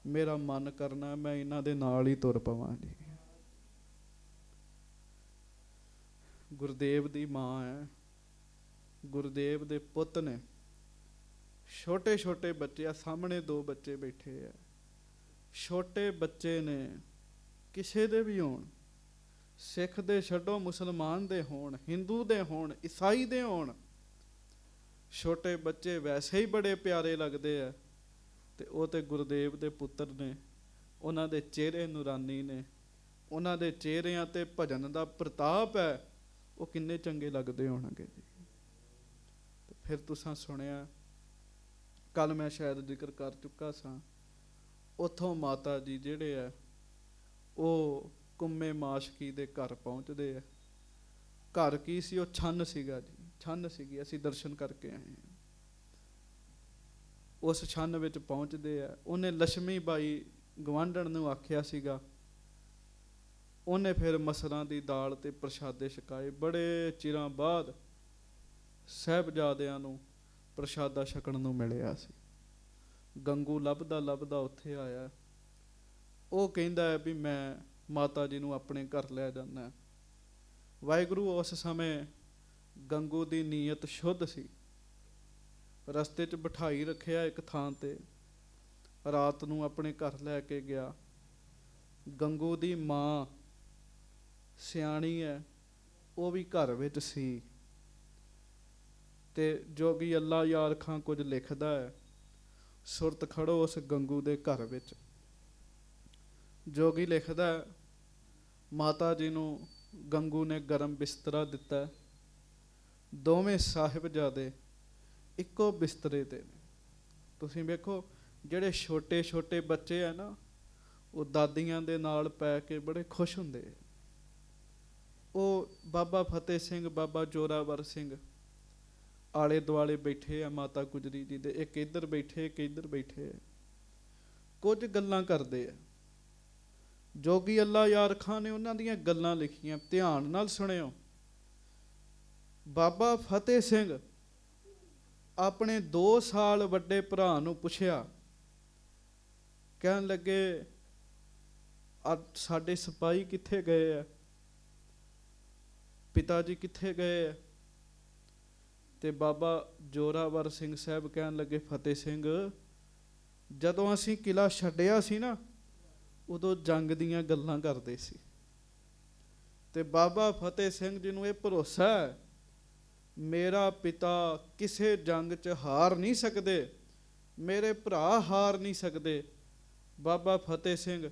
ਮੇਰਾ ਮਨ ਕਰਨਾ ਮੈਂ ਇਹਨਾਂ ਦੇ ਨਾਲ ਹੀ ਤੁਰ ਪਵਾਂ ਜੀ। ਗੁਰਦੇਵ ਦੀ ਮਾਂ ਹੈ, ਗੁਰਦੇਵ ਦੇ ਪੁੱਤ ਨੇ, ਛੋਟੇ ਛੋਟੇ ਬੱਚੇ ਆ, ਸਾਹਮਣੇ 2 ਬੱਚੇ ਬੈਠੇ ਆ, ਛੋਟੇ ਬੱਚੇ ਨੇ, ਕਿਸੇ ਦੇ ਵੀ ਹੋਣ, ਸਿੱਖ ਦੇ ਛੱਡੋ, ਮੁਸਲਮਾਨ ਦੇ ਹੋਣ, ਹਿੰਦੂ ਦੇ ਹੋਣ, ਈਸਾਈ ਦੇ ਹੋਣ, ਛੋਟੇ ਬੱਚੇ ਵੈਸੇ ਹੀ ਬੜੇ ਪਿਆਰੇ ਲੱਗਦੇ ਆ, ਤੇ ਉਹ ਤੇ ਗੁਰਦੇਵ ਦੇ ਪੁੱਤਰ ਨੇ, ਉਹਨਾਂ ਦੇ ਚਿਹਰੇ ਨੂਰਾਨੀ ਨੇ, ਉਹਨਾਂ ਦੇ ਚਿਹਰਿਆਂ ਤੇ ਭਜਨ ਦਾ ਪ੍ਰਤਾਪ ਹੈ, ਉਹ ਕਿੰਨੇ ਚੰਗੇ ਲੱਗਦੇ ਹੋਣਗੇ ਜੀ। ਤੇ ਫਿਰ ਤੁਸੀਂ ਸੁਣਿਆ, ਕੱਲ ਮੈਂ ਸ਼ਾਇਦ ਜ਼ਿਕਰ ਕਰ ਚੁੱਕਾ ਸਾਂ, ਉੱਥੋਂ ਮਾਤਾ ਜੀ ਜਿਹੜੇ ਆ ਉਹ ਕੁੰਮੇ ਮਾਸ਼ਕੀ ਦੇ ਘਰ ਪਹੁੰਚਦੇ ਆ। ਘਰ ਕੀ ਸੀ? ਉਹ ਛੰਨ ਸੀਗਾ ਜੀ, ਛੰਨ ਸੀਗੀ। ਅਸੀਂ ਦਰਸ਼ਨ ਕਰਕੇ ਆਏ ਹਾਂ। ਉਸ ਛੰਨ ਵਿੱਚ ਪਹੁੰਚਦੇ ਆ। ਉਹਨੇ ਲక్ష్ਮੀ ਬਾਈ ਗਵਾਂਢਣ ਨੂੰ ਆਖਿਆ ਸੀਗਾ, ਉਹਨੇ ਫਿਰ ਮਸਰਾਂ ਦੀ ਦਾਲ ਤੇ ਪ੍ਰਸ਼ਾਦੇ ਛਕਾਏ। ਬੜੇ ਚਿਰਾਂ ਬਾਅਦ ਸਾਹਿਬਜ਼ਾਦਿਆਂ ਨੂੰ ਪ੍ਰਸ਼ਾਦਾ ਛਕਣ ਨੂੰ ਮਿਲਿਆ ਸੀ। ਗੰਗੂ ਲੱਭਦਾ ਲੱਭਦਾ ਉੱਥੇ ਆਇਆ। ਉਹ ਕਹਿੰਦਾ ਹੈ ਵੀ ਮੈਂ ਮਾਤਾ ਜੀ ਨੂੰ ਆਪਣੇ ਘਰ ਲੈ ਜਾਂਦਾ। ਵਾਹਿਗੁਰੂ ਉਸ ਸਮੇਂ ਗੰਗੂ ਦੀ ਨੀਅਤ ਸ਼ੁੱਧ ਸੀ। ਰਸਤੇ 'ਚ ਬਿਠਾਈ ਰੱਖਿਆ ਇੱਕ ਥਾਂ ਤੇ, ਰਾਤ ਨੂੰ ਆਪਣੇ ਘਰ ਲੈ ਕੇ ਗਿਆ। ਗੰਗੂ ਦੀ ਮਾਂ ਸਿਆਣੀ ਹੈ, ਉਹ ਵੀ ਘਰ ਵਿੱਚ ਸੀ। ਤੇ ਜੋਗੀ ਅੱਲਾ ਯਾਰ ਖਾਂ ਕੁਝ ਲਿਖਦਾ ਹੈ, ਸੁਰਤ ਖੜੋ ਉਸ ਗੰਗੂ ਦੇ ਘਰ ਵਿੱਚ। ਜੋਗੀ ਲਿਖਦਾ, ਮਾਤਾ ਜੀ ਨੂੰ ਗੰਗੂ ਨੇ ਗਰਮ ਬਿਸਤਰਾ ਦਿੱਤਾ। ਦੋਵੇਂ ਸਾਹਿਬਜ਼ਾਦੇ ਇੱਕੋ ਬਿਸਤਰੇ ਤੇ ਨੇ। ਤੁਸੀਂ ਵੇਖੋ, ਜਿਹੜੇ ਛੋਟੇ ਛੋਟੇ ਬੱਚੇ ਆ ਨਾ, ਉਹ ਦਾਦੀਆਂ ਦੇ ਨਾਲ ਪੈ ਕੇ ਬੜੇ ਖੁਸ਼ ਹੁੰਦੇ ਆ। ਉਹ ਬਾਬਾ ਫਤਿਹ ਸਿੰਘ, ਬਾਬਾ ਜੋਰਾਵਰ ਸਿੰਘ ਆਲੇ ਦੁਆਲੇ ਬੈਠੇ ਆ ਮਾਤਾ ਗੁਜਰੀ ਜੀ ਦੇ। ਇੱਕ ਇੱਧਰ ਬੈਠੇ, ਇੱਕ ਇੱਧਰ ਬੈਠੇ, ਕੁਝ ਗੱਲਾਂ ਕਰਦੇ ਆ। ਜੋਗੀ ਅੱਲਾ ਯਾਰ ਖਾਂ ਨੇ ਉਹਨਾਂ ਦੀਆਂ ਗੱਲਾਂ ਲਿਖੀਆਂ, ਧਿਆਨ ਨਾਲ ਸੁਣਿਓ। ਬਾਬਾ ਫਤਿਹ ਸਿੰਘ ਆਪਣੇ 2 ਸਾਲ ਵੱਡੇ ਭਰਾ ਨੂੰ ਪੁੱਛਿਆ, ਕਹਿਣ ਲੱਗੇ, ਸਾਡੇ ਸਿਪਾਹੀ ਕਿੱਥੇ ਗਏ ਆ? ਪਿਤਾ ਜੀ ਕਿੱਥੇ ਗਏ ਆ? ਤੇ ਬਾਬਾ ਜੋਰਾਵਰ ਸਿੰਘ ਸਾਹਿਬ ਕਹਿਣ ਲੱਗੇ, ਫਤਿਹ ਸਿੰਘ, ਜਦੋਂ ਅਸੀਂ ਕਿਲਾ ਛੱਡਿਆ ਸੀ ਨਾ, ਉਦੋਂ ਜੰਗ ਦੀਆਂ ਗੱਲਾਂ ਕਰਦੇ ਸੀ। ਤੇ ਬਾਬਾ ਫਤਿਹ ਸਿੰਘ ਜੀ ਨੂੰ ਇਹ ਭਰੋਸਾ ਹੈ, ਮੇਰਾ ਪਿਤਾ ਕਿਸੇ ਜੰਗ 'ਚ ਹਾਰ ਨਹੀਂ ਸਕਦੇ, ਮੇਰੇ ਭਰਾ ਹਾਰ ਨਹੀਂ ਸਕਦੇ। ਬਾਬਾ ਫਤਿਹ ਸਿੰਘ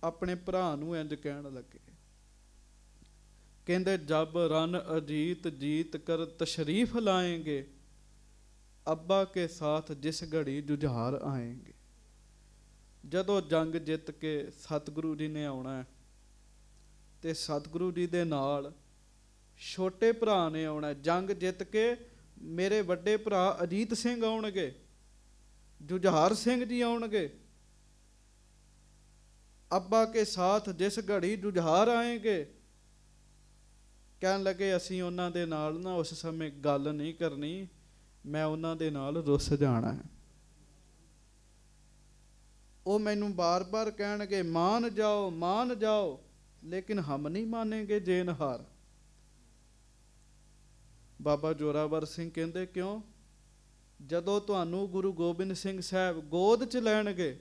ਆਪਣੇ ਭਰਾ ਨੂੰ ਇੰਝ ਕਹਿਣ ਲੱਗੇ, ਕਹਿੰਦੇ, ਜਬ ਰਨ ਅਜੀਤ जीत कर तशरीफ लाएंगे, अब्बा के साथ जिस घड़ी जुझार आएंगे। ਜਦੋਂ ਜੰਗ ਜਿੱਤ ਕੇ ਸਤਿਗੁਰੂ ਜੀ ਨੇ ਆਉਣਾ, ਤੇ ਸਤਿਗੁਰੂ ਜੀ ਦੇ ਨਾਲ ਛੋਟੇ ਭਰਾ ਨੇ ਆਉਣਾ। ਜੰਗ ਜਿੱਤ ਕੇ ਮੇਰੇ ਵੱਡੇ ਭਰਾ ਅਜੀਤ ਸਿੰਘ ਆਉਣਗੇ, ਜੁਝਾਰ ਸਿੰਘ ਜੀ ਆਉਣਗੇ। ਅੱਬਾ ਕੇ ਸਾਥ ਜਿਸ ਘੜੀ ਜੁਝਾਰ ਆਏਂਗੇ, ਕਹਿਣ ਲੱਗੇ, ਅਸੀਂ ਉਹਨਾਂ ਦੇ ਨਾਲ ਨਾ ਉਸ ਸਮੇਂ ਗੱਲ ਨਹੀਂ ਕਰਨੀ, ਮੈਂ ਉਹਨਾਂ ਦੇ ਨਾਲ ਰੁੱਸ ਜਾਣਾ ਹੈ। ਉਹ ਮੈਨੂੰ ਬਾਰ-ਬਾਰ ਕਹਿਣਗੇ, ਮਾਨ ਜਾਓ, ਮਾਨ ਜਾਓ, ਲੇਕਿਨ ਹਮ ਨਹੀਂ ਮਾਨੇਂਗੇ ਜੇਨਹਾਰ। ਬਾਬਾ ਜੋਰਾਵਰ ਸਿੰਘ ਕਹਿੰਦੇ, ਕਿਉਂ? ਜਦੋਂ ਤੁਹਾਨੂੰ ਗੁਰੂ ਗੋਬਿੰਦ ਸਿੰਘ ਸਾਹਿਬ ਗੋਦ 'ਚ ਲੈਣਗੇ,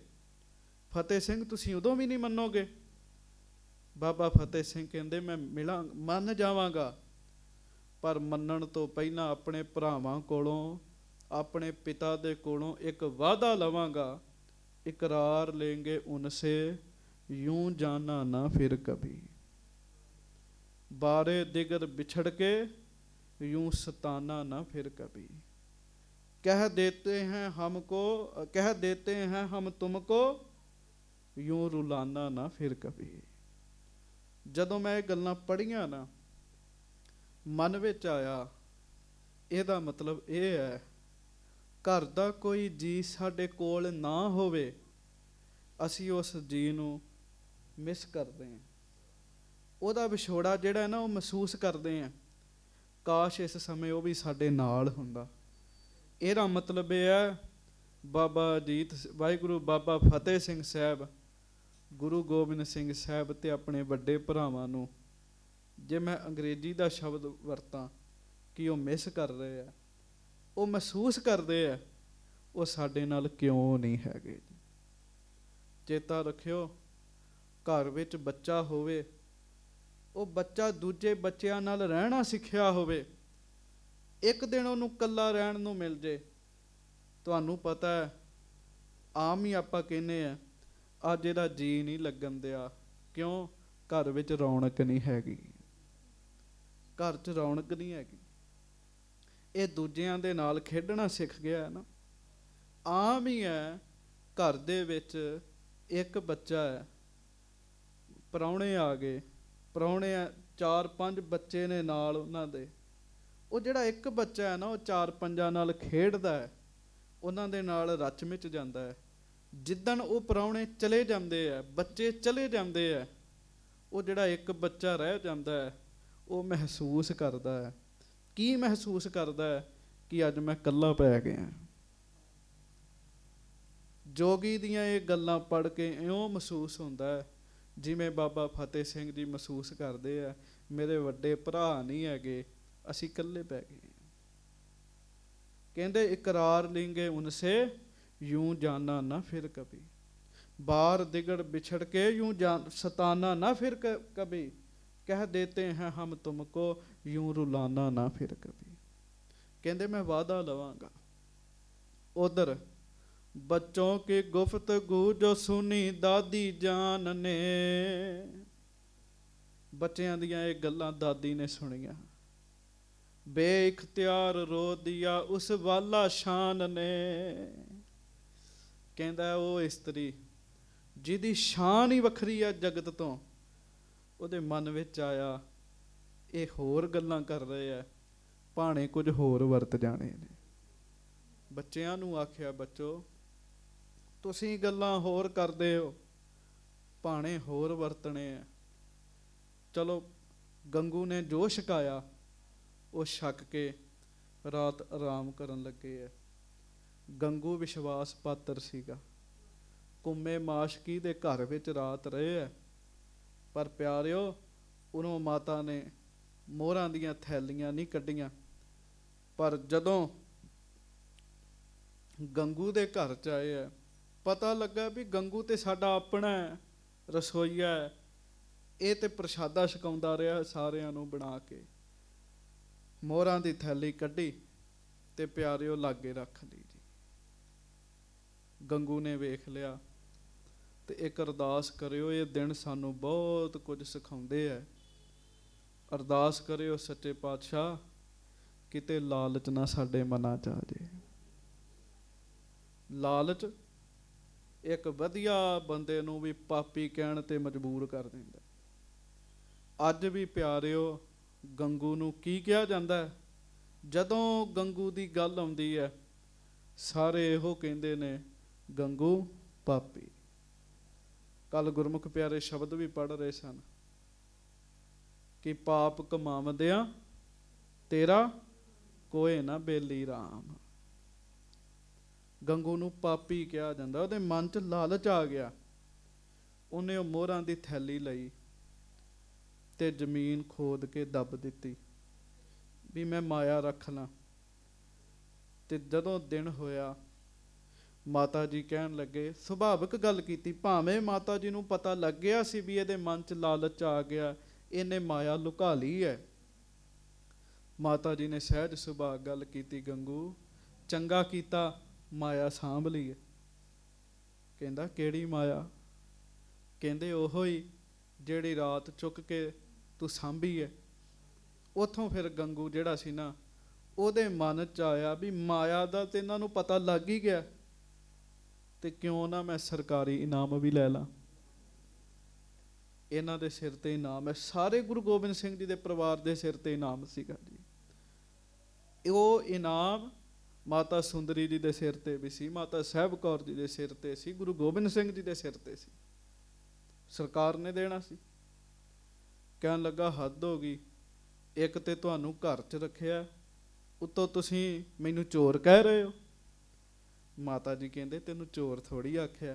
ਫਤਿਹ ਸਿੰਘ, ਤੁਸੀਂ ਉਦੋਂ ਵੀ ਨਹੀਂ ਮੰਨੋਗੇ। ਬਾਬਾ ਫਤਿਹ ਸਿੰਘ ਕਹਿੰਦੇ, ਮੈਂ ਮੰਨ ਜਾਵਾਂਗਾ, ਪਰ ਮੰਨਣ ਤੋਂ ਪਹਿਲਾਂ ਆਪਣੇ ਭਰਾਵਾਂ ਕੋਲੋਂ, ਆਪਣੇ ਪਿਤਾ ਦੇ ਕੋਲੋਂ ਇੱਕ ਵਾਅਦਾ ਲਵਾਂਗਾ, ਇਕਰਾਰ लेंगे उनसे यूं जाना ना फिर कभी, बारे दिगर बिछड़ के यूं सताना ना फिर कभी, कह देते हैं हमको, कह देते हैं हम तुमको यूं रुलाना ना फिर कभी। ਜਦੋਂ ਮੈਂ ਇਹ ਗੱਲਾਂ ਪੜ੍ਹੀਆਂ ਨਾ, ਮਨ ਵਿੱਚ ਆਇਆ, ਇਹਦਾ ਮਤਲਬ ਇਹ ਹੈ, ਘਰ ਦਾ ਕੋਈ ਜੀ ਸਾਡੇ ਕੋਲ ਨਾ ਹੋਵੇ, ਅਸੀਂ ਉਸ ਜੀ ਨੂੰ ਮਿਸ ਕਰਦੇ ਹਾਂ। ਉਹਦਾ ਵਿਛੋੜਾ ਜਿਹੜਾ ਨਾ, ਉਹ ਮਹਿਸੂਸ ਕਰਦੇ ਹਾਂ। ਕਾਸ਼ ਇਸ ਸਮੇਂ ਉਹ ਵੀ ਸਾਡੇ ਨਾਲ ਹੁੰਦਾ। ਇਹਦਾ ਮਤਲਬ ਇਹ ਹੈ, ਬਾਬਾ ਅਜੀਤ, ਵਾਹਿਗੁਰੂ ਬਾਬਾ ਫਤਿਹ ਸਿੰਘ ਸਾਹਿਬ, ਗੁਰੂ ਗੋਬਿੰਦ ਸਿੰਘ ਸਾਹਿਬ ਤੇ ਆਪਣੇ ਵੱਡੇ ਭਰਾਵਾਂ ਨੂੰ, ਜੇ ਮੈਂ ਅੰਗਰੇਜ਼ੀ ਦਾ ਸ਼ਬਦ ਵਰਤਾਂ, ਕਿ ਉਹ ਮਿਸ ਕਰ ਰਹੇ ਆ, ਉਹ ਮਹਿਸੂਸ ਕਰਦੇ ਆ, ਉਹ ਸਾਡੇ ਨਾਲ ਕਿਉਂ ਨਹੀਂ ਹੈਗੇ। ਚੇਤਾ ਰੱਖਿਓ, ਘਰ ਵਿੱਚ ਬੱਚਾ ਹੋਵੇ, ਉਹ ਬੱਚਾ ਦੂਜੇ ਬੱਚਿਆਂ ਨਾਲ ਰਹਿਣਾ ਸਿੱਖਿਆ ਹੋਵੇ, ਇੱਕ ਦਿਨ ਉਹਨੂੰ ਇਕੱਲਾ ਰਹਿਣ ਨੂੰ ਮਿਲ ਜੇ। ਤੁਹਾਨੂੰ ਪਤਾ ਹੈ, ਆਮ ਹੀ ਆਪਾਂ ਕਹਿੰਦੇ ਆ, ਅੱਜ ਇਹਦਾ ਜੀ ਨਹੀਂ ਲੱਗਣ ਦਿਆ। ਕਿਉਂ? ਘਰ ਵਿੱਚ ਰੌਣਕ ਨਹੀਂ ਹੈਗੀ, ਘਰ 'ਚ ਰੌਣਕ ਨਹੀਂ ਹੈਗੀ। ਇਹ ਦੂਜਿਆਂ ਦੇ ਨਾਲ ਖੇਡਣਾ ਸਿੱਖ ਗਿਆ ਨਾ। ਆਮ ਹੀ ਹੈ, ਘਰ ਦੇ ਵਿੱਚ ਇੱਕ ਬੱਚਾ ਹੈ, ਪ੍ਰਾਹੁਣੇ ਆ ਗਏ, ਪ੍ਰਾਹੁਣੇ 4-5 ਬੱਚੇ ਨੇ ਨਾਲ ਉਹਨਾਂ ਦੇ। ਉਹ ਜਿਹੜਾ ਇੱਕ ਬੱਚਾ ਹੈ ਨਾ, ਉਹ 4-5 ਨਾਲ ਖੇਡਦਾ ਹੈ, ਉਹਨਾਂ ਦੇ ਨਾਲ ਰਚ ਮਿਚ ਜਾਂਦਾ ਹੈ। ਜਿੱਦਣ ਉਹ ਪ੍ਰਾਹੁਣੇ ਚਲੇ ਜਾਂਦੇ ਆ, ਬੱਚੇ ਚਲੇ ਜਾਂਦੇ ਆ, ਉਹ ਜਿਹੜਾ ਇੱਕ ਬੱਚਾ ਰਹਿ ਜਾਂਦਾ ਹੈ, ਉਹ ਮਹਿਸੂਸ ਕਰਦਾ ਹੈ। ਕੀ ਮਹਿਸੂਸ ਕਰਦਾ ਹੈ? ਕਿ ਅੱਜ ਮੈਂ ਇਕੱਲਾ ਪੈ ਗਿਆ। ਜੋਗੀ ਦੀਆਂ ਇਹ ਗੱਲਾਂ ਪੜ੍ਹ ਕੇ ਇਉਂ ਮਹਿਸੂਸ ਹੁੰਦਾ ਹੈ ਜਿਵੇਂ ਬਾਬਾ ਫਤਿਹ ਸਿੰਘ ਜੀ ਮਹਿਸੂਸ ਕਰਦੇ ਆ, ਮੇਰੇ ਵੱਡੇ ਭਰਾ ਨਹੀਂ ਹੈਗੇ, ਅਸੀਂ ਇਕੱਲੇ ਪੈ ਗਏ। ਕਹਿੰਦੇ ਇਕਰਾਰ ਲਿੰਗੇ ਉਨਸੇ यूं जाना ना फिर कभी, बार दिगड़ बिछड़ के यूं सताना ना फिर कभी, कह देते हैं हम तुमको यूं रुलाना ना फिर कभी। कहते मैं वादा लवांगा। उधर बच्चों की गुफ्तगू जो सुनी दादी जान ने, बच्चों दियां ये गल्लां दादी ने सुनिया, बेइख्तियार रो दिया उस वाला शान ने। कहता वो इस्तरी जिहदी शान ही वखरी है जगत तो, ਉਹਦੇ मन विच आया ये होर गल्लां कर रहे है, भाणे कुछ होर वरत जाने ने। बच्चियां नूं आखिया, बच्चो तुसीं गल्लां होर करदे हो, भाणे होर वरतने है। चलो गंगू ने जो छकाया वो छक के रात आराम करन लगे है। गंगू विश्वास पात्र सीगा, घुम्मे माशकी दे घर विच रात रहे है। पर प्यारिओ, उन्हों माता ने मोहरां दियां थैलियां नहीं कड्डियां। पर जदों गंगू दे घर च आए है, पता लगा भी गंगू ते साडा अपना है, रसोईया है, ये ते प्रशादा छकाउंदा रहा सारियां नूं बना के। मोहरां दी थैली कड्डी ते प्यारिओ लागे रख ली। गंगू ने वेख लिया ते एक अरदास करियो, ये दिन सानू बहुत कुछ सिखाउंदे है। अरदास करियो सच्चे पातशाह, किते लालच ना साडे मनां च आ जाए। लालच एक वधिया बंदे नूं भी पापी कहण ते मजबूर कर दिंदा। अज भी प्यारिओ गंगू नूं की कहा जांदा है? जदों गंगू दी गल आउंदी है, सारे इहो कहंदे ने गंगू पापी। कल गुरमुख प्यारे शब्द भी पढ़ रहे सन कि पाप कमावदिया तेरा कोई ना बेली राम। गंगू नूं पापी कहा जांदा, उहदे मन च लालच आ गया। उन्हें वो मोहरां दी थैली लई ते जमीन खोद के दब दिती भी मैं माया रख ला। ते जदों दिन होया, माता जी कहन लगे, सुभाविक गल कीती, भावें माता जी नूं पता लग गया सी भी इहदे मन च लालच आ गया, इहने माया लुका ली है। माता जी ने सहज सुभाअ गल कीती, गंगू चंगा कीता माया सांभ ली है। कहंदा केड़ी माया? कहंदे ओहो ही जिहड़ी रात चुक के तू सांभी है। उथों फिर गंगू जिहड़ा सी ना, ਉਹਦੇ मन च आया भी माया दा ते इन्हां नूं पता लग ही गया, ते क्यों ना मैं सरकारी इनाम भी लै ला। इन्हां दे सिर ते इनाम है, सारे गुरु गोबिंद सिंह जी दे परिवार दे सिर ते इनाम सीगा जी। ਉਹ इनाम माता सुंदरी जी दे सिर ते भी सी, माता साहब कौर जी दे सिर ते सी, गुरु गोबिंद सिंह जी दे सिर ते सी, सरकार ने देना सी। कहन लगा हद हो गई, एक ते तुहानूं घर च रखिया, उत्तों तुसीं मैनूं चोर कह रहे हो। माता जी कहंदे तैनूं चोर थोड़ी आख्या,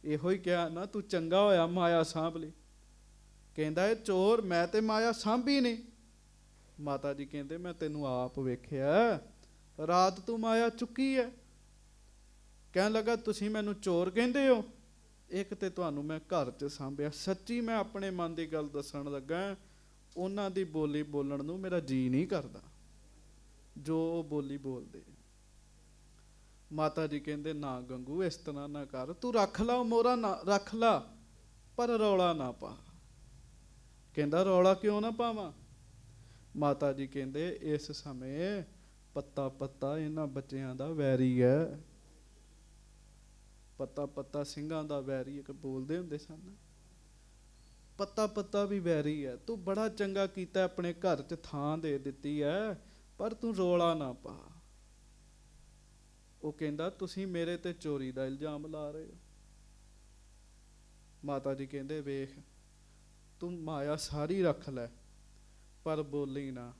इहो ही कहा ना तू चंगा होया माया सांभ ली। कहंदा है चोर मैं ते माया सांभी नहीं। माता जी कहंदे मैं तैनूं आप वेखिया, रात तू माया चुकी है। कहन लगा तुसीं मैनूं चोर कहंदे हो, एक ते तुहानूं मैं घर च सांभिया। सच्ची मैं अपने मन की गल दसण लगा, उन्हां दी बोली बोलण नूं मेरा जी नहीं करदा। ਜੋ ਉਹ ਬੋਲੀ ਬੋਲਦੇ। ਮਾਤਾ ਜੀ ਕਹਿੰਦੇ ਨਾ ਗੰਗੂ ਇਸ ਤਰ੍ਹਾਂ ਨਾ ਕਰ, ਤੂੰ ਰੱਖ ਲਾ ਮੋਹਰਾ, ਨਾ ਰੱਖ ਲਾ ਪਰ ਰੌਲਾ ਨਾ ਪਾ। ਕਹਿੰਦਾ ਰੌਲਾ ਕਿਉਂ ਨਾ ਪਾਵਾਂ? ਮਾਤਾ ਜੀ ਕਹਿੰਦੇ ਇਸ ਸਮੇਂ ਪੱਤਾ ਪੱਤਾ ਇਹਨਾਂ ਬੱਚਿਆਂ ਦਾ ਵੈਰੀ ਹੈ। ਪੱਤਾ ਪੱਤਾ ਸਿੰਘਾਂ ਦਾ ਵੈਰੀ ਇੱਕ ਬੋਲਦੇ ਹੁੰਦੇ ਸਨ। ਪੱਤਾ ਪੱਤਾ ਵੀ ਵੈਰੀ ਹੈ। ਤੂੰ ਬੜਾ ਚੰਗਾ ਕੀਤਾ, ਆਪਣੇ ਘਰ 'ਚ ਥਾਂ ਦੇ ਦਿੱਤੀ ਹੈ, ਪਰ ਤੂੰ ਰੌਲਾ ਨਾ ਪਾ। ਉਹ ਕਹਿੰਦਾ ਤੁਸੀਂ ਮੇਰੇ ਤੇ ਚੋਰੀ ਦਾ ਇਲਜ਼ਾਮ ਲਾ ਰਹੇ ਹੋ। ਮਾਤਾ ਜੀ ਕਹਿੰਦੇ ਵੇਖ, ਤੂੰ ਮਾਇਆ ਸਾਰੀ ਰੱਖ ਲੈ ਪਰ ਬੋਲੀ ਨਾ।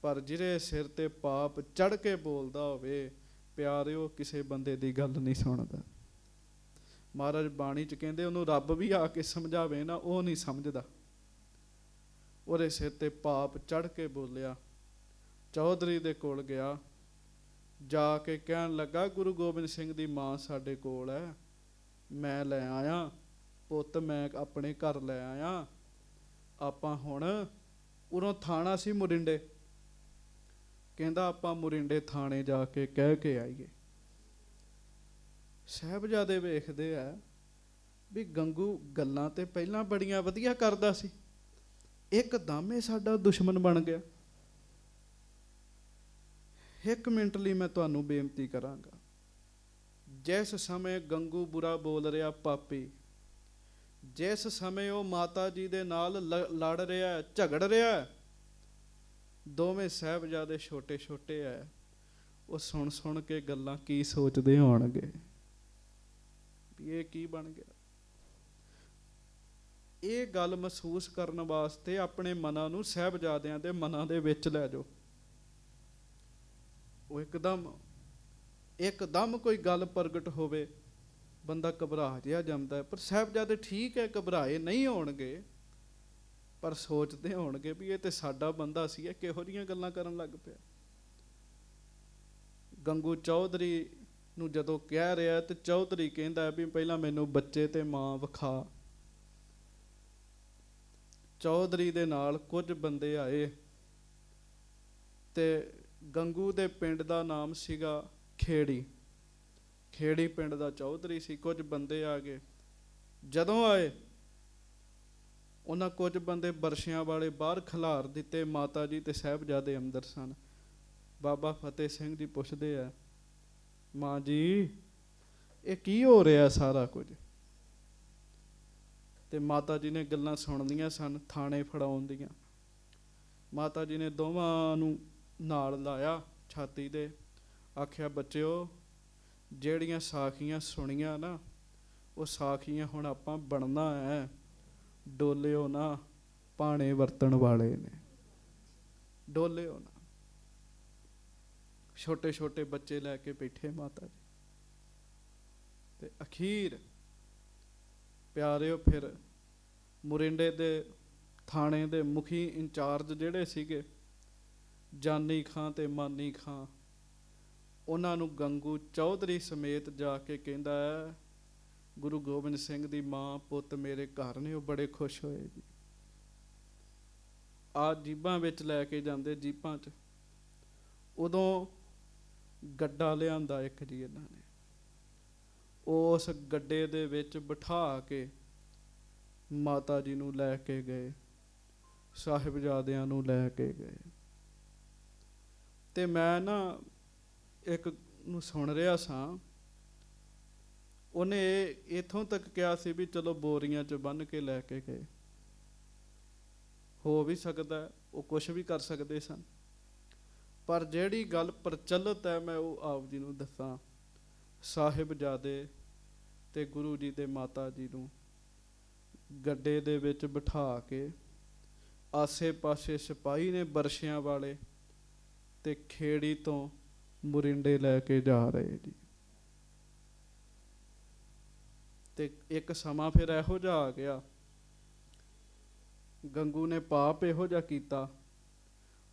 ਪਰ ਜਿਹਦੇ ਸਿਰ ਤੇ ਪਾਪ ਚੜ੍ਹ ਕੇ ਬੋਲਦਾ ਹੋਵੇ, ਪਿਆਰਿਓ, ਕਿਸੇ ਬੰਦੇ ਦੀ ਗੱਲ ਨਹੀਂ ਸੁਣਦਾ। ਮਹਾਰਾਜ ਬਾਣੀ 'ਚ ਕਹਿੰਦੇ ਉਹਨੂੰ ਰੱਬ ਵੀ ਆ ਕੇ ਸਮਝਾਵੇ ਨਾ, ਉਹ ਨਹੀਂ ਸਮਝਦਾ। ਉਹਦੇ ਸਿਰ ਤੇ ਪਾਪ ਚੜ੍ਹ ਕੇ ਬੋਲਿਆ। ਚੌਧਰੀ ਦੇ ਕੋਲ ਗਿਆ, ਜਾ ਕੇ ਕਹਿਣ ਲੱਗਾ ਗੁਰੂ ਗੋਬਿੰਦ ਸਿੰਘ ਦੀ ਮਾਂ ਸਾਡੇ ਕੋਲ ਹੈ, ਮੈਂ ਲੈ ਆਇਆ ਪੁੱਤ, ਮੈਂ ਆਪਣੇ ਘਰ ਲੈ ਆਇਆ। ਆਪਾਂ ਹੁਣ ਉਰੋਂ ਥਾਣਾ ਸੀ ਮੁਰਿੰਡੇ, ਕਹਿੰਦਾ ਆਪਾਂ ਮੁਰਿੰਡੇ ਥਾਣੇ ਜਾ ਕੇ ਕਹਿ ਕੇ ਆਈਏ। ਸਾਹਿਬਜ਼ਾਦੇ ਵੇਖਦੇ ਆ ਵੀ ਗੰਗੂ ਗੱਲਾਂ ਤੇ ਪਹਿਲਾਂ ਬੜੀਆਂ ਵਧੀਆ ਕਰਦਾ ਸੀ, ਇੱਕਦਮ ਇਹ ਸਾਡਾ ਦੁਸ਼ਮਣ ਬਣ ਗਿਆ। ਇੱਕ ਮਿੰਟ ਲਈ ਮੈਂ ਤੁਹਾਨੂੰ ਬੇਨਤੀ ਕਰਾਂਗਾ, ਜਿਸ ਸਮੇਂ ਗੰਗੂ ਬੁਰਾ ਬੋਲ ਰਿਹਾ ਪਾਪੀ, ਜਿਸ ਸਮੇਂ ਉਹ ਮਾਤਾ ਜੀ ਦੇ ਨਾਲ ਲੜ ਰਿਹਾ, ਝਗੜ ਰਿਹਾ, ਦੋਵੇਂ ਸਾਹਿਬਜ਼ਾਦੇ ਛੋਟੇ ਛੋਟੇ ਹੈ। ਉਹ ਸੁਣ ਸੁਣ ਕੇ ਗੱਲਾਂ ਕੀ ਸੋਚਦੇ ਹੋਣਗੇ ਵੀ ਇਹ ਕੀ ਬਣ ਗਿਆ। ਇਹ ਗੱਲ ਮਹਿਸੂਸ ਕਰਨ ਵਾਸਤੇ ਆਪਣੇ ਮਨਾਂ ਨੂੰ ਸਾਹਿਬਜ਼ਾਦਿਆਂ ਦੇ ਮਨਾਂ ਦੇ ਵਿੱਚ ਲੈ ਜਾਓ। ਉਹ ਇੱਕਦਮ ਕੋਈ ਗੱਲ ਪ੍ਰਗਟ ਹੋਵੇ, ਬੰਦਾ ਘਬਰਾ ਜਿਹਾ ਜਾਂਦਾ। ਪਰ ਸਾਹਿਬਜ਼ਾਦੇ ਠੀਕ ਹੈ, ਘਬਰਾਏ ਨਹੀਂ ਹੋਣਗੇ, ਪਰ ਸੋਚਦੇ ਹੋਣਗੇ ਵੀ ਇਹ ਤੇ ਸਾਡਾ ਬੰਦਾ ਸੀ, ਇਹ ਕਿਹੋ ਜਿਹੀਆਂ ਗੱਲਾਂ ਕਰਨ ਲੱਗ ਪਿਆ। ਗੰਗੂ ਚੌਧਰੀ ਨੂੰ ਜਦੋਂ ਕਹਿ ਰਿਹਾ ਤੇ ਚੌਧਰੀ ਕਹਿੰਦਾ ਵੀ ਪਹਿਲਾਂ ਮੈਨੂੰ ਬੱਚੇ ਤੇ ਮਾਂ ਵਿਖਾ। ਚੌਧਰੀ ਦੇ ਨਾਲ ਕੁਝ ਬੰਦੇ ਆਏ ਤੇ ਗੰਗੂ ਦੇ ਪਿੰਡ ਦਾ ਨਾਮ ਸੀਗਾ ਖੇੜੀ। ਖੇੜੀ ਪਿੰਡ ਦਾ ਚੌਧਰੀ ਸੀ। ਕੁਝ ਬੰਦੇ ਆ ਗਏ। ਜਦੋਂ ਆਏ ਉਹਨਾਂ ਕੁਝ ਬੰਦੇ ਬਰਸ਼ਿਆਂ ਵਾਲੇ ਬਾਹਰ ਖਿਲਾਰ ਦਿੱਤੇ। ਮਾਤਾ ਜੀ ਤੇ ਸਾਹਿਬਜ਼ਾਦੇ ਅੰਦਰ ਸਨ। ਬਾਬਾ ਫਤਿਹ ਸਿੰਘ ਜੀ ਪੁੱਛਦੇ ਆ, ਮਾਂ ਜੀ ਇਹ ਕੀ ਹੋ ਰਿਹਾ ਸਾਰਾ ਕੁਝ? ਤੇ ਮਾਤਾ ਜੀ ਨੇ ਗੱਲਾਂ ਸੁਣਦੀਆਂ ਸਨ ਥਾਣੇ ਫੜਾਉਣ ਦੀਆਂ। ਮਾਤਾ ਜੀ ਨੇ ਦੋਵਾਂ ਨੂੰ ਨਾਲ ਲਾਇਆ ਛਾਤੀ ਦੇ, ਆਖਿਆ ਬੱਚਿਓ, ਜਿਹੜੀਆਂ ਸਾਖੀਆਂ ਸੁਣੀਆਂ ਨਾ, ਉਹ ਸਾਖੀਆਂ ਹੁਣ ਆਪਾਂ ਬਣਨਾ ਹੈ, ਡੋਲਿਓ ਨਾ, ਪਾਣੇ ਵਰਤਣ ਵਾਲੇ ਨੇ, ਡੋਲਿਓ ਨਾ। ਛੋਟੇ ਛੋਟੇ ਬੱਚੇ ਲੈ ਕੇ ਬੈਠੇ ਮਾਤਾ ਜੀ। ਤੇ ਅਖੀਰ ਪਿਆਰਿਓ ਫਿਰ ਮੁਰਿੰਡੇ ਦੇ ਥਾਣੇ ਦੇ ਮੁਖੀ ਇੰਚਾਰਜ ਜਿਹੜੇ ਸੀਗੇ ਜਾਨੀ ਖਾਂ ਤੇ ਮਾਨੀ ਖਾਂ, ਉਹਨਾਂ ਨੂੰ ਗੰਗੂ ਚੌਧਰੀ ਸਮੇਤ ਜਾ ਕੇ ਕਹਿੰਦਾ ਹੈ, ਗੁਰੂ ਗੋਬਿੰਦ ਸਿੰਘ ਦੀ ਮਾਂ ਪੁੱਤ ਮੇਰੇ ਘਰ ਨੇ, ਉਹ ਬੜੇ ਖੁਸ਼ ਹੋਏ ਜੀ। ਆ ਜੀਬਾਂ ਵਿੱਚ ਲੈ ਕੇ ਜਾਂਦੇ, ਜੀਬਾਂ 'ਚ ਉਦੋਂ ਗੱਡਾ ਲਿਆਂਦਾ ਇੱਕ ਜੀ ਇਹਨਾਂ ਨੇ। ਉਸ ਗੱਡੇ ਦੇ ਵਿੱਚ ਬਿਠਾ ਕੇ ਮਾਤਾ ਜੀ ਨੂੰ ਲੈ ਕੇ ਗਏ, ਸਾਹਿਬਜ਼ਾਦਿਆਂ ਨੂੰ ਲੈ ਕੇ ਗਏ। ਤੇ ਮੈਂ ਨਾ ਇੱਕ ਨੂੰ ਸੁਣ ਰਿਹਾ ਸਾਂ, ਉਹਨੇ ਇੱਥੋਂ ਤੱਕ ਕਿਹਾ ਸੀ ਵੀ ਚਲੋ ਬੋਰੀਆਂ 'ਚ ਬੰਨ੍ਹ ਕੇ ਲੈ ਕੇ ਗਏ। ਹੋ ਵੀ ਸਕਦਾ ਉਹ ਕੁਛ ਵੀ ਕਰ ਸਕਦੇ ਸਨ, ਪਰ ਜਿਹੜੀ ਗੱਲ ਪ੍ਰਚਲਿਤ ਹੈ ਮੈਂ ਉਹ ਆਪ ਜੀ ਨੂੰ ਦੱਸਾਂ। ਸਾਹਿਬਜ਼ਾਦੇ ਤੇ ਗੁਰੂ ਜੀ ਦੇ ਮਾਤਾ ਜੀ ਨੂੰ ਗੱਡੇ ਦੇ ਵਿੱਚ ਬਿਠਾ ਕੇ ਆਸੇ ਪਾਸੇ ਸਿਪਾਹੀ ਨੇ ਬਰਸ਼ਿਆਂ ਵਾਲੇ, ਤੇ ਖੇੜੀ ਤੋਂ ਮੁਰਿੰਡੇ ਲੈ ਕੇ ਜਾ ਰਹੇ ਜੀ। ਤੇ ਇੱਕ ਸਮਾਂ ਫਿਰ ਇਹੋ ਜਿਹਾ ਆ ਗਿਆ, ਗੰਗੂ ਨੇ ਪਾਪ ਇਹੋ ਜਿਹਾ ਕੀਤਾ,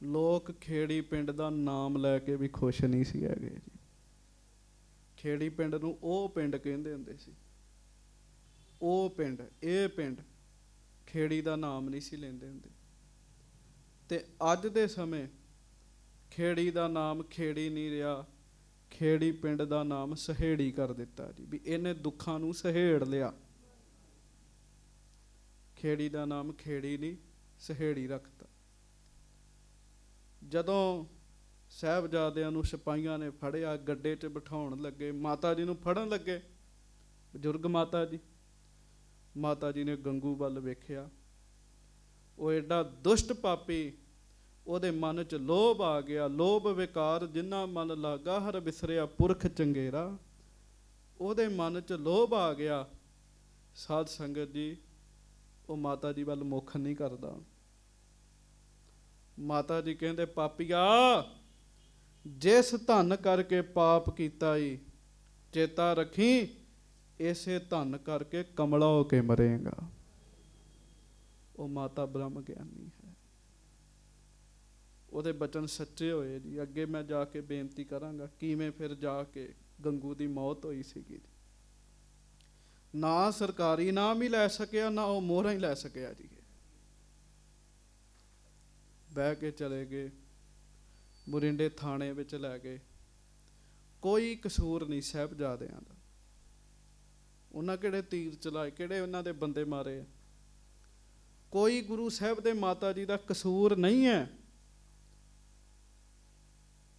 ਲੋਕ ਖੇੜੀ ਪਿੰਡ ਦਾ ਨਾਮ ਲੈ ਕੇ ਵੀ ਖੁਸ਼ ਨਹੀਂ ਸੀ ਹੈਗੇ ਜੀ। ਖੇੜੀ ਪਿੰਡ ਨੂੰ ਉਹ ਪਿੰਡ ਕਹਿੰਦੇ ਹੁੰਦੇ ਸੀ, ਉਹ ਪਿੰਡ, ਇਹ ਪਿੰਡ, ਖੇੜੀ ਦਾ ਨਾਮ ਨਹੀਂ ਸੀ ਲੈਂਦੇ ਹੁੰਦੇ। ਤੇ ਅੱਜ ਦੇ ਸਮੇਂ ਖੇੜੀ ਦਾ ਨਾਮ ਖੇੜੀ ਨਹੀਂ ਰਿਹਾ, ਖੇੜੀ ਪਿੰਡ ਦਾ ਨਾਮ ਸਹੇੜੀ ਕਰ ਦਿੱਤਾ ਜੀ, ਵੀ ਇਹਨੇ ਦੁੱਖਾਂ ਨੂੰ ਸਹੇੜ ਲਿਆ। ਖੇੜੀ ਦਾ ਨਾਮ ਖੇੜੀ ਨਹੀਂ ਸਹੇੜੀ ਰੱਖਤਾ। ਜਦੋਂ ਸਾਹਿਬਜ਼ਾਦਿਆਂ ਨੂੰ ਸਿਪਾਹੀਆਂ ਨੇ ਫੜਿਆ, ਗੱਡੇ 'ਚ ਬਿਠਾਉਣ ਲੱਗੇ, ਮਾਤਾ ਜੀ ਨੂੰ ਫੜਨ ਲੱਗੇ, ਬਜ਼ੁਰਗ ਮਾਤਾ ਜੀ, ਮਾਤਾ ਜੀ ਨੇ ਗੰਗੂ ਵੱਲ ਵੇਖਿਆ। ਉਹ ਐਡਾ ਦੁਸ਼ਟ ਪਾਪੀ, ਉਹਦੇ ਮਨ 'ਚ ਲੋਭ ਆ ਗਿਆ। ਲੋਭ ਵਿਕਾਰ ਜਿੰਨਾ ਮਨ ਲਾਗਾ, ਹਰ ਵਿਸਰਿਆ ਪੁਰਖ ਚੰਗੇਰਾ। ਉਹਦੇ ਮਨ 'ਚ ਲੋਭ ਆ ਗਿਆ। ਸਾਧ ਸੰਗਤ ਜੀ, ਉਹ ਮਾਤਾ ਜੀ ਵੱਲ ਮੁੱਖ ਨਹੀਂ ਕਰਦਾ। ਮਾਤਾ ਜੀ ਕਹਿੰਦੇ, ਪਾਪੀਆ, ਜਿਸ ਧਨ ਕਰਕੇ ਪਾਪ ਕੀਤਾ ਈ, ਚੇਤਾ ਰੱਖੀ, ਇਸੇ ਧਨ ਕਰਕੇ ਕਮਲਾ ਹੋ ਕੇ ਮਰੇਗਾ। ਉਹ ਮਾਤਾ ਬ੍ਰਹਮ ਗਿਆਨੀ ਹੈ, ਉਹਦੇ ਬਚਨ ਸੱਚੇ ਹੋਏ ਜੀ। ਅੱਗੇ ਮੈਂ ਜਾ ਕੇ ਬੇਨਤੀ ਕਰਾਂਗਾ ਕਿਵੇਂ ਫਿਰ ਜਾ ਕੇ ਗੰਗੂ ਦੀ ਮੌਤ ਹੋਈ ਸੀਗੀ। ਨਾ ਸਰਕਾਰੀ ਨਾਮ ਹੀ ਲੈ ਸਕਿਆ, ਨਾ ਉਹ ਮੋਹਰਾਂ ਹੀ ਲੈ ਸਕਿਆ ਜੀ। ਬਹਿ ਕੇ ਚਲੇ ਗਏ, ਮੁਰਿੰਡੇ ਥਾਣੇ ਵਿੱਚ ਲੈ ਗਏ। ਕੋਈ ਕਸੂਰ ਨਹੀਂ ਸਾਹਿਬਜ਼ਾਦਿਆਂ ਦਾ। ਉਹਨਾਂ ਕਿਹੜੇ ਤੀਰ ਚਲਾਏ, ਕਿਹੜੇ ਉਹਨਾਂ ਦੇ ਬੰਦੇ ਮਾਰੇ? ਕੋਈ ਗੁਰੂ ਸਾਹਿਬ ਦੇ ਮਾਤਾ ਜੀ ਦਾ ਕਸੂਰ ਨਹੀਂ ਹੈ।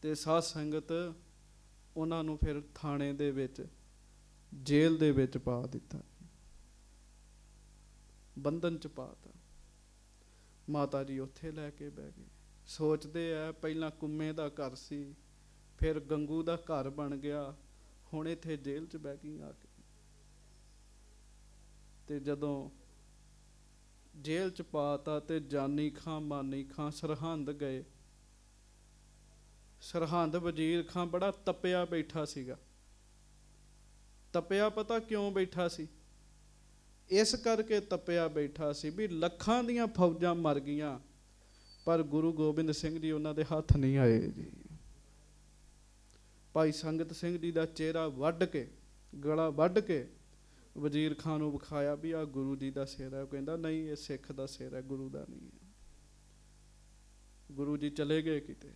ਤੇ ਸਾਧ ਸੰਗਤ, ਉਹਨਾਂ ਨੂੰ ਫਿਰ ਥਾਣੇ ਦੇ ਵਿੱਚ, ਜੇਲ੍ਹ ਦੇ ਵਿੱਚ ਪਾ ਦਿੱਤਾ, ਬੰਧਨ 'ਚ ਪਾਤਾ। ਮਾਤਾ ਜੀ ਉੱਥੇ ਲੈ ਕੇ ਬਹਿ ਗਏ। ਸੋਚਦੇ ਆ, ਪਹਿਲਾਂ ਕੁੰਮੇ ਦਾ ਘਰ ਸੀ, ਫਿਰ ਗੰਗੂ ਦਾ ਘਰ ਬਣ ਗਿਆ, ਹੁਣ ਇੱਥੇ ਜੇਲ੍ਹ 'ਚ ਬਹਿ ਗਈ ਆ ਕੇ। ਤੇ ਜਦੋਂ ਜੇਲ੍ਹ 'ਚ ਪਾਤਾ ਤੇ ਜਾਨੀ ਖਾਂ ਮਾਨੀ ਖਾਂ ਸਰਹੰਦ ਗਏ। ਸਰਹੰਦ ਵਜ਼ੀਰ ਖਾਂ ਬੜਾ ਤਪਿਆ ਬੈਠਾ ਸੀਗਾ। ਤਪਿਆ ਪਤਾ ਕਿਉਂ ਬੈਠਾ ਸੀ? ਇਸ ਕਰਕੇ ਤਪਿਆ ਬੈਠਾ ਸੀ ਵੀ ਲੱਖਾਂ ਦੀਆਂ ਫੌਜਾਂ ਮਰ ਗਈਆਂ, ਪਰ ਗੁਰੂ ਗੋਬਿੰਦ ਸਿੰਘ ਜੀ ਉਹਨਾਂ ਦੇ ਹੱਥ ਨਹੀਂ ਆਏ ਜੀ। ਭਾਈ ਸੰਗਤ ਸਿੰਘ ਜੀ ਦਾ ਚਿਹਰਾ ਵੱਢ ਕੇ, ਗਲਾ ਵੱਢ ਕੇ ਵਜ਼ੀਰ ਖਾਂ ਨੂੰ ਵਿਖਾਇਆ ਵੀ ਆਹ ਗੁਰੂ ਜੀ ਦਾ ਸਿਰ ਹੈ। ਉਹ ਕਹਿੰਦਾ ਨਹੀਂ, ਇਹ ਸਿੱਖ ਦਾ ਸਿਰ ਹੈ, ਗੁਰੂ ਦਾ ਨਹੀਂ ਹੈ। ਗੁਰੂ ਜੀ ਚਲੇ ਗਏ ਕਿਤੇ।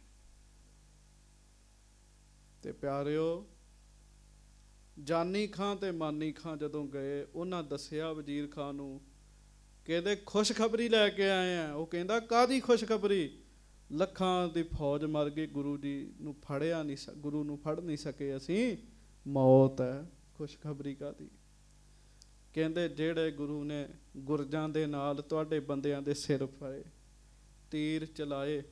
ਤੇ ਪਿਆਰਿਓ, ਜਾਨੀ ਖਾਂ ਤੇ ਮਾਨੀ ਖਾਂ ਜਦੋਂ ਗਏ, ਉਹਨਾਂ ਦੱਸਿਆ ਵਜ਼ੀਰ ਖਾਂ ਨੂੰ, ਕਹਿੰਦੇ ਖੁਸ਼ਖਬਰੀ ਲੈ ਕੇ ਆਏ ਆ। ਉਹ ਕਹਿੰਦਾ ਕਾਹਦੀ ਖੁਸ਼ਖਬਰੀ? ਲੱਖਾਂ ਦੀ ਫੌਜ ਮਰ ਗਈ, ਗੁਰੂ ਜੀ ਨੂੰ ਫੜਿਆ ਨਹੀਂ, ਗੁਰੂ ਨੂੰ ਫੜ ਨਹੀਂ ਸਕੇ ਅਸੀਂ, ਮੌਤ ਹੈ। ਖੁਸ਼ਖਬਰੀ ਕਾਹਦੀ? ਕਹਿੰਦੇ ਜਿਹੜੇ ਗੁਰੂ ਨੇ ਗੁਰਜਾਂ ਦੇ ਨਾਲ ਤੁਹਾਡੇ ਬੰਦਿਆਂ ਦੇ ਸਿਰ ਫਾਏ, ਤੀਰ ਚਲਾਏ,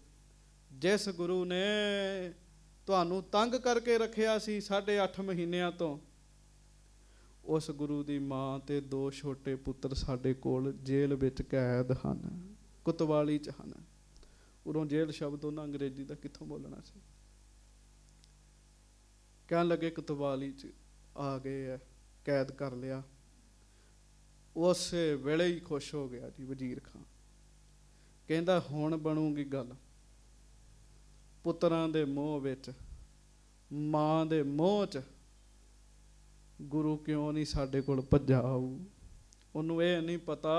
ਜਿਸ ਗੁਰੂ ਨੇ ਤੁਹਾਨੂੰ ਤੰਗ ਕਰਕੇ ਰੱਖਿਆ ਸੀ 8.5 ਮਹੀਨਿਆਂ ਤੋਂ, ਉਸ ਗੁਰੂ ਦੀ ਮਾਂ ਤੇ 2 ਛੋਟੇ ਪੁੱਤਰ ਸਾਡੇ ਕੋਲ ਜੇਲ੍ਹ ਵਿੱਚ ਕੈਦ ਹਨ, ਕੁਤਵਾਲੀ 'ਚ ਹਨ। ਉਰੋਂ ਜੇਲ੍ਹ ਸ਼ਬਦ ਉਹਨਾਂ ਅੰਗਰੇਜ਼ੀ ਦਾ ਕਿੱਥੋਂ ਬੋਲਣਾ ਸੀ। ਕਹਿਣ ਲੱਗੇ ਕੁਤਵਾਲੀ 'ਚ ਆ ਗਏ ਹੈ, ਕੈਦ ਕਰ ਲਿਆ। ਉਸੇ ਵੇਲੇ ਹੀ ਖੁਸ਼ ਹੋ ਗਿਆ ਜੀ ਵਜ਼ੀਰ ਖਾਂ। ਕਹਿੰਦਾ ਹੁਣ ਬਣੂਗੀ ਗੱਲ। ਪੁੱਤਰਾਂ ਦੇ ਮੋਹ ਵਿੱਚ, ਮਾਂ ਦੇ ਮੋਹ 'ਚ ਗੁਰੂ ਕਿਉਂ ਨਹੀਂ ਸਾਡੇ ਕੋਲ ਭੱਜਾ ਆਊ। ਉਹਨੂੰ ਇਹ ਨਹੀਂ ਪਤਾ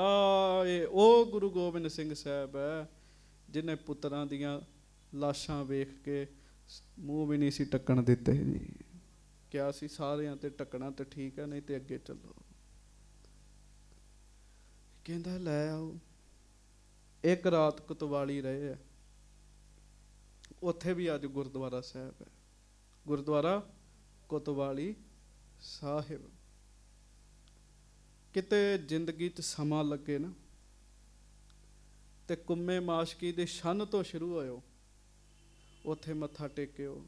ਇਹ ਉਹ ਗੁਰੂ ਗੋਬਿੰਦ ਸਿੰਘ ਸਾਹਿਬ ਹੈ ਜਿਹਨੇ ਪੁੱਤਰਾਂ ਦੀਆਂ ਲਾਸ਼ਾਂ ਵੇਖ ਕੇ ਮੂੰਹ ਵੀ ਨਹੀਂ ਸੀ ਟੱਕਣ ਦਿੱਤੇ ਜੀ। ਕਿਹਾ ਸੀ ਸਾਰਿਆਂ ਤੇ ਟੱਕਣਾ ਤੇ ਠੀਕ ਹੈ, ਨਹੀਂ ਤੇ ਅੱਗੇ ਚੱਲੋ। ਕਹਿੰਦਾ ਲੈ ਆਓ। ਇੱਕ ਰਾਤ ਕੁਤਵਾਲੀ ਰਹੇ ਆ। ਉੱਥੇ ਵੀ ਅੱਜ ਗੁਰਦੁਆਰਾ ਸਾਹਿਬ ਹੈ, ਗੁਰਦੁਆਰਾ ਕੁਤਵਾਲੀ ਸਾਹਿਬ। ਕਿਤੇ ਜ਼ਿੰਦਗੀ 'ਚ ਸਮਾਂ ਲੱਗੇ ਨਾ, ਤੇ ਕੁੰਮੇ ਮਾਸ਼ਕੀ ਦੇ ਛੰਨ ਤੋਂ ਸ਼ੁਰੂ ਹੋਇਓ, ਉੱਥੇ ਮੱਥਾ ਟੇਕਿਓ।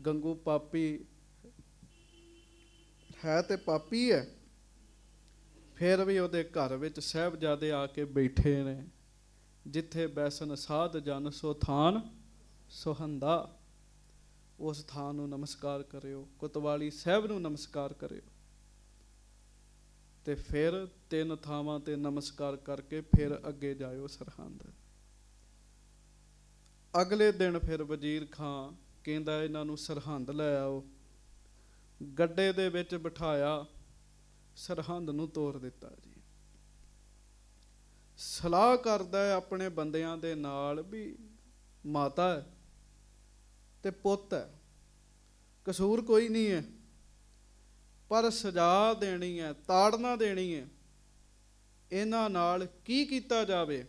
ਗੰਗੂ ਪਾਪੀ ਹੈ ਤੇ ਪਾਪੀ ਹੈ, ਫਿਰ ਵੀ ਉਹਦੇ ਘਰ ਵਿੱਚ ਸਾਹਿਬਜ਼ਾਦੇ ਆ ਕੇ ਬੈਠੇ ਨੇ। ਜਿੱਥੇ ਬੈਸਨ ਸਾਧ ਜਨ ਸੋ ਥਾਨ ਸੁਹੰਦਾ, ਉਸ ਥਾਨ ਨੂੰ ਨਮਸਕਾਰ ਕਰਿਓ, ਕੁਤਵਾਲੀ ਸਾਹਿਬ ਨੂੰ ਨਮਸਕਾਰ ਕਰਿਓ। ਤੇ ਫਿਰ 3 ਥਾਵਾਂ ਤੇ ਨਮਸਕਾਰ ਕਰਕੇ ਫਿਰ ਅੱਗੇ ਜਾਇਓ ਸਰਹੰਦ। ਅਗਲੇ ਦਿਨ ਫਿਰ ਵਜ਼ੀਰ ਖਾਂ ਕਹਿੰਦਾ ਇਹਨਾਂ ਨੂੰ ਸਰਹੰਦ ਲੈ ਆਓ। ਗੱਡੇ ਦੇ ਵਿੱਚ ਬਿਠਾਇਆ, ਸਰਹੰਦ ਨੂੰ ਤੋਰ ਦਿੱਤਾ ਜੀ। ਸਲਾਹ ਕਰਦਾ ਆਪਣੇ ਬੰਦਿਆਂ ਦੇ ਨਾਲ ਵੀ ਮਾਤਾ ਤੇ ਪੁੱਤ ਹੈ, ਕਸੂਰ ਕੋਈ ਨਹੀਂ ਹੈ, ਪਰ ਸਜ਼ਾ ਦੇਣੀ ਹੈ, ਤਾੜਨਾ ਦੇਣੀ ਹੈ। ਇਹਨਾਂ ਨਾਲ ਕੀ ਕੀਤਾ ਜਾਵੇ?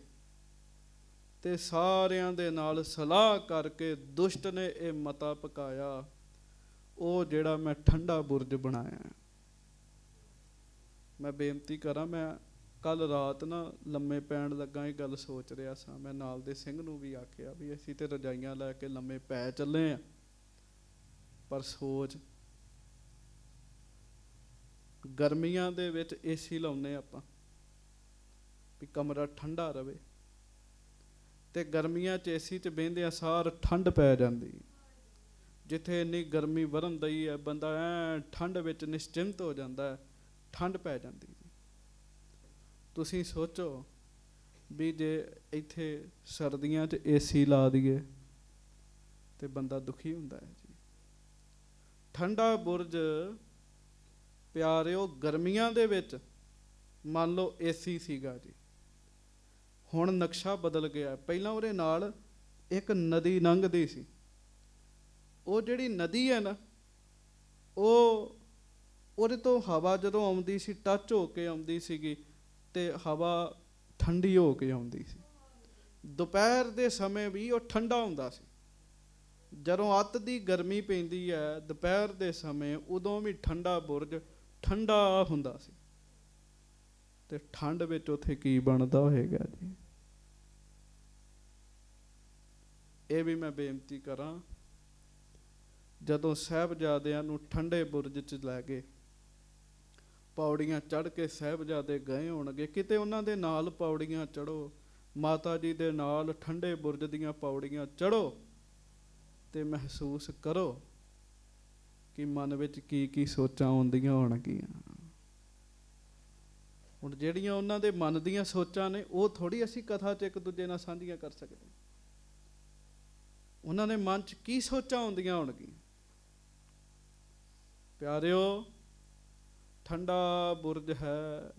ਤੇ ਸਾਰਿਆਂ ਦੇ ਨਾਲ ਸਲਾਹ ਕਰਕੇ ਦੁਸ਼ਟ ਨੇ ਇਹ ਮਤਾ ਪਕਾਇਆ, ਉਹ ਜਿਹੜਾ ਮੈਂ ਠੰਡਾ ਬੁਰਜ ਬਣਾਇਆ। ਮੈਂ ਬੇਨਤੀ ਕਰਾਂ, ਮੈਂ ਕੱਲ ਰਾਤ ਨਾ ਲੰਮੇ ਪੈਣ ਲੱਗਾ ਇਹ ਗੱਲ ਸੋਚ ਰਿਹਾ ਸਾਂ। ਮੈਂ ਨਾਲ ਦੇ ਸਿੰਘ ਨੂੰ ਵੀ ਆਖਿਆ ਵੀ ਅਸੀਂ ਤੇ ਰਜਾਈਆਂ ਲੈ ਕੇ ਲੰਮੇ ਪੈ ਚੱਲੇ ਆ, ਪਰ ਸੋਚ ਗਰਮੀਆਂ ਦੇ ਵਿੱਚ ਏਸੀ ਲਾਉਂਦੇ ਆਪਾਂ ਵੀ ਕਮਰਾ ਠੰਡਾ ਰਵੇ, ਤੇ ਗਰਮੀਆਂ 'ਚ ਏਸੀ 'ਚ ਬਹਿੰਦਿਆਂ ਸਾਰ ਠੰਡ ਪੈ ਜਾਂਦੀ। ਜਿੱਥੇ ਇੰਨੀ ਗਰਮੀ ਵਰਨ ਦਈ ਹੈ, ਬੰਦਾ ਐਂ ਠੰਡ ਵਿੱਚ ਨਿਸ਼ਚਿੰਤ ਹੋ ਜਾਂਦਾ ਹੈ, ਠੰਡ ਪੈ ਜਾਂਦੀ ਜੀ। ਤੁਸੀਂ ਸੋਚੋ ਵੀ ਜੇ ਇੱਥੇ ਸਰਦੀਆਂ 'ਚ ਏਸੀ ਲਾ ਦਈਏ ਤੇ ਬੰਦਾ ਦੁਖੀ ਹੁੰਦਾ ਹੈ ਜੀ। ਠੰਡਾ ਬੁਰਜ ਪਿਆਰਿਓ ਗਰਮੀਆਂ ਦੇ ਵਿੱਚ ਮੰਨ ਲਓ ਏਸੀ ਸੀਗਾ ਜੀ, ਹੁਣ ਨਕਸ਼ਾ ਬਦਲ ਗਿਆ। ਪਹਿਲਾਂ ਉਹਦੇ ਨਾਲ ਇੱਕ ਨਦੀ ਲੰਘਦੀ ਸੀ, ਉਹ ਜਿਹੜੀ ਨਦੀ ਹੈ ਨਾ, ਉਹ ਉਹਦੇ ਤੋਂ ਹਵਾ ਜਦੋਂ ਆਉਂਦੀ ਸੀ ਟੱਚ ਹੋ ਕੇ ਆਉਂਦੀ ਸੀਗੀ, ਤੇ ਹਵਾ ਠੰਡੀ ਹੋ ਕੇ ਆਉਂਦੀ ਸੀ। ਦੁਪਹਿਰ ਦੇ ਸਮੇਂ ਵੀ ਉਹ ਠੰਡਾ ਹੁੰਦਾ ਸੀ। ਜਦੋਂ ਅੱਤ ਦੀ ਗਰਮੀ ਪੈਂਦੀ ਹੈ ਦੁਪਹਿਰ ਦੇ ਸਮੇਂ, ਉਦੋਂ ਵੀ ਠੰਡਾ ਬੁਰਜ ਠੰਡਾ ਹੁੰਦਾ ਸੀ। ਤੇ ਠੰਡ ਵਿੱਚ ਉੱਥੇ ਕੀ ਬਣਦਾ ਹੋਏਗਾ ਜੀ? ਇਹ ਵੀ ਮੈਂ ਬੇਨਤੀ ਕਰਾਂ, ਜਦੋਂ ਸਾਹਿਬਜ਼ਾਦਿਆਂ ਨੂੰ ਠੰਡੇ ਬੁਰਜ 'ਚ ਲੈ ਗਏ, ਪੌੜੀਆਂ ਚੜ੍ਹ ਕੇ ਸਾਹਿਬਜ਼ਾਦੇ ਗਏ ਹੋਣਗੇ, ਕਿਤੇ ਉਹਨਾਂ ਦੇ ਨਾਲ ਪੌੜੀਆਂ ਚੜ੍ਹੋ, ਮਾਤਾ ਜੀ ਦੇ ਨਾਲ ਠੰਡੇ ਬੁਰਜ ਦੀਆਂ ਪੌੜੀਆਂ ਚੜ੍ਹੋ ਤੇ ਮਹਿਸੂਸ ਕਰੋ ਕਿ ਮਨ ਵਿੱਚ ਕੀ ਕੀ ਸੋਚਾਂ ਆਉਂਦੀਆਂ ਹੋਣਗੀਆਂ। ਹੁਣ ਜਿਹੜੀਆਂ ਉਹਨਾਂ ਦੇ ਮਨ ਦੀਆਂ ਸੋਚਾਂ ਨੇ, ਉਹ ਥੋੜ੍ਹੀ ਅਸੀਂ ਕਥਾ 'ਚ ਇੱਕ ਦੂਜੇ ਨਾਲ ਸਾਂਝੀਆਂ ਕਰ ਸਕਦੇ। ਉਹਨਾਂ ਦੇ ਮਨ 'ਚ ਕੀ ਸੋਚਾਂ ਆਉਂਦੀਆਂ ਹੋਣਗੀਆਂ। ਪਿਆਰਿਓ, ਠੰਡਾ ਬੁਰਜ ਹੈ,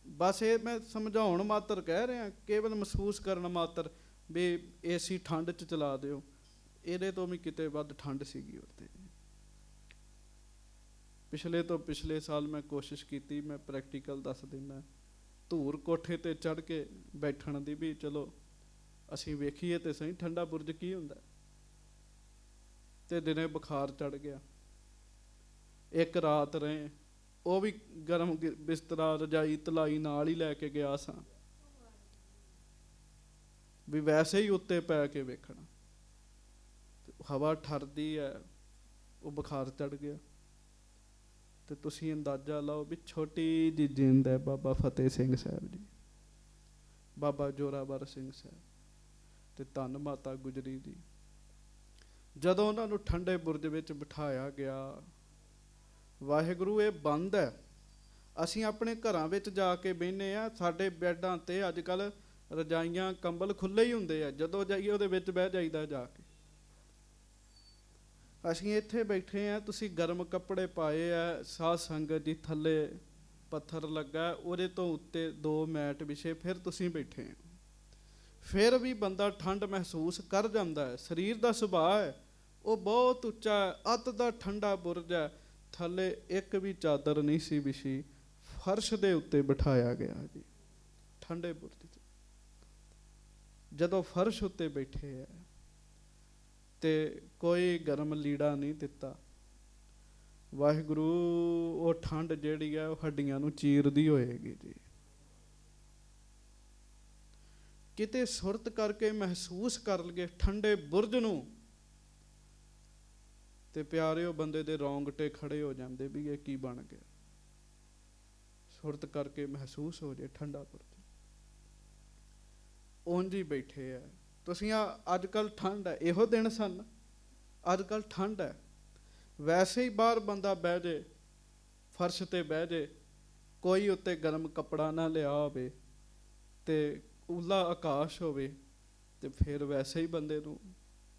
ਬਸ ਇਹ ਮੈਂ ਸਮਝਾਉਣ ਮਾਤਰ ਕਹਿ ਰਿਹਾ, ਕੇਵਲ ਮਹਿਸੂਸ ਕਰਨ ਮਾਤਰ ਵੀ ਏਸੀ ਠੰਡ 'ਚ ਚਲਾ ਦਿਓ। ਇਹਦੇ ਤੋਂ ਵੀ ਕਿਤੇ ਵੱਧ ਠੰਡ ਸੀਗੀ ਉੱਥੇ। ਪਿਛਲੇ ਤੋਂ ਪਿਛਲੇ ਸਾਲ ਮੈਂ ਕੋਸ਼ਿਸ਼ ਕੀਤੀ, ਮੈਂ ਪ੍ਰੈਕਟੀਕਲ ਦੱਸ ਦਿੰਦਾ, ਧੂਰ ਕੋਠੇ 'ਤੇ ਚੜ੍ਹ ਕੇ ਬੈਠਣ ਦੀ, ਵੀ ਚਲੋ ਅਸੀਂ ਵੇਖੀਏ ਤੇ ਸਹੀ ਠੰਡਾ ਬੁਰਜ ਕੀ ਹੁੰਦਾ। ਤੇ ਦਿਨੇ ਬੁਖਾਰ ਚੜ੍ਹ ਗਿਆ, ਇੱਕ ਰਾਤ ਰਹੇ, ਉਹ ਵੀ ਗਰਮ ਬਿਸਤਰਾ ਰਜਾਈ ਤਲਾਈ ਨਾਲ ਹੀ ਲੈ ਕੇ ਗਿਆ ਸਾਂ, ਵੀ ਵੈਸੇ ਹੀ ਉੱਤੇ ਪੈ ਕੇ ਵੇਖਣਾ। ਹਵਾ ਠਰਦੀ ਹੈ, ਉਹ ਬੁਖਾਰ ਚੜ੍ਹ ਗਿਆ। ਤੇ ਤੁਸੀਂ ਅੰਦਾਜ਼ਾ ਲਾਓ ਵੀ ਛੋਟੀ ਜਿਹੀ ਜਿੰਦ ਹੈ ਬਾਬਾ ਫਤਿਹ ਸਿੰਘ ਸਾਹਿਬ ਜੀ, ਬਾਬਾ ਜੋਰਾਵਰ ਸਿੰਘ ਸਾਹਿਬ ਤੇ ਧੰਨ ਮਾਤਾ ਗੁਜਰੀ ਜੀ। ਜਦੋਂ ਉਹਨਾਂ ਨੂੰ ਠੰਡੇ ਬੁਰਜ ਵਿੱਚ ਬਿਠਾਇਆ ਗਿਆ, ਵਾਹਿਗੁਰੂ ਇਹ ਬੰਦ ਹੈ। ਅਸੀਂ ਆਪਣੇ ਘਰਾਂ ਵਿੱਚ ਜਾ ਕੇ ਬਹਿੰਦੇ ਹਾਂ, ਸਾਡੇ ਬੈੱਡਾਂ 'ਤੇ ਅੱਜ ਕੱਲ੍ਹ ਰਜਾਈਆਂ ਕੰਬਲ ਖੁੱਲ੍ਹੇ ਹੀ ਹੁੰਦੇ ਆ, ਜਦੋਂ ਜਾਈਏ ਉਹਦੇ ਵਿੱਚ ਬਹਿ ਜਾਈਦਾ ਜਾ ਕੇ। ਅਸੀਂ ਇੱਥੇ ਬੈਠੇ ਹਾਂ, ਤੁਸੀਂ ਗਰਮ ਕੱਪੜੇ ਪਾਏ ਆ, ਸਾਧ ਸੰਗਤ ਜੀ ਥੱਲੇ ਪੱਥਰ ਲੱਗਾ, ਉਹਦੇ ਤੋਂ ਉੱਤੇ 2 ਮੈਟ ਵਿਛੇ, ਫਿਰ ਤੁਸੀਂ ਬੈਠੇ ਹੋ। ਫਿਰ ਵੀ ਬੰਦਾ ਠੰਡ ਮਹਿਸੂਸ ਕਰ ਜਾਂਦਾ ਹੈ। ਸਰੀਰ ਦਾ ਸੁਭਾਅ ਹੈ ਉਹ ਬਹੁਤ ਉੱਚਾ ਹੈ, ਅੱਤ ਦਾ ਠੰਡਾ ਬੁਰਜ ਹੈ, ਥੱਲੇ ਇੱਕ ਵੀ ਚਾਦਰ ਨਹੀਂ ਸੀ ਵਿਛੀ, ਫਰਸ਼ ਦੇ ਉੱਤੇ ਬਿਠਾਇਆ ਗਿਆ ਜੀ ਠੰਡੇ ਬੁਰਜ 'ਚ। ਜਦੋਂ ਫਰਸ਼ ਉੱਤੇ ਬੈਠੇ ਹੈ ਤੇ ਕੋਈ ਗਰਮ ਲੀੜਾ ਨਹੀਂ ਦਿੱਤਾ। ਵਾਹਿਗੁਰੂ, ਉਹ ਠੰਡ ਜਿਹੜੀ ਹੈ ਉਹ ਹੱਡੀਆਂ ਨੂੰ ਚੀਰਦੀ ਹੋਏਗੀ ਜੀ। ਕਿਤੇ ਸੁਰਤ ਕਰਕੇ ਮਹਿਸੂਸ ਕਰ ਲਈਏ ਠੰਡੇ ਬੁਰਜ ਨੂੰ, ਤੇ ਪਿਆਰਿਓ ਬੰਦੇ ਦੇ ਰੌਂਗਟੇ ਖੜੇ ਹੋ ਜਾਂਦੇ ਵੀ ਇਹ ਕੀ ਬਣ ਗਿਆ। ਸੁਰਤ ਕਰਕੇ ਮਹਿਸੂਸ ਹੋ ਜੇ ਠੰਡਾ ਬੁਰਜ। ਉਂਝ ਹੀ ਬੈਠੇ ਆ ਤੁਸੀਂ। ਅੱਜ ਕੱਲ੍ਹ ਠੰਡ ਹੈ, ਇਹੋ ਦਿਨ ਸਨ, ਅੱਜ ਕੱਲ੍ਹ ਠੰਡ ਹੈ, ਵੈਸੇ ਹੀ ਬਾਹਰ ਬੰਦਾ ਬਹਿ ਜੇ, ਫਰਸ਼ 'ਤੇ ਬਹਿ ਜੇ, ਕੋਈ ਉੱਤੇ ਗਰਮ ਕੱਪੜਾ ਨਾ ਲਿਆ ਹੋਵੇ ਤੇ ਉੱਲਾ ਆਕਾਸ਼ ਹੋਵੇ, ਤੇ ਫਿਰ ਵੈਸੇ ਹੀ ਬੰਦੇ ਨੂੰ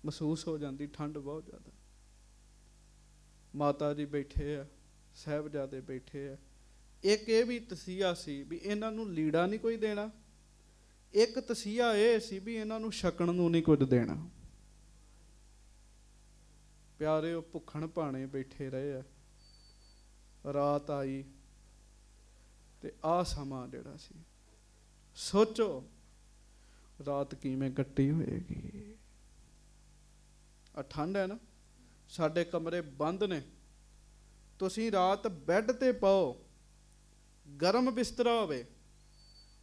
ਮਹਿਸੂਸ ਹੋ ਜਾਂਦੀ ਠੰਡ ਬਹੁਤ ਜ਼ਿਆਦਾ। ਮਾਤਾ ਜੀ ਬੈਠੇ ਆ, ਸਾਹਿਬਜ਼ਾਦੇ ਬੈਠੇ ਆ। ਇੱਕ ਇਹ ਵੀ ਤਸੀਹਾ ਸੀ ਵੀ ਇਹਨਾਂ ਨੂੰ ਲੀੜਾ ਨਹੀਂ ਕੋਈ ਦੇਣਾ, ਇੱਕ ਤਸੀਹਾ ਇਹ ਸੀ ਵੀ ਇਹਨਾਂ ਨੂੰ ਛਕਣ ਨੂੰ ਨਹੀਂ ਕੁਝ ਦੇਣਾ। प्यारे भुखण भाने बैठे रहे है। रात आई ते आ समा जिहड़ा सी, सोचो रात किवें कट्टी होएगी। ठंड है ना, साडे कमरे बंद ने, तुसीं रात बैड ते पाओ, गर्म बिस्तरा होवे,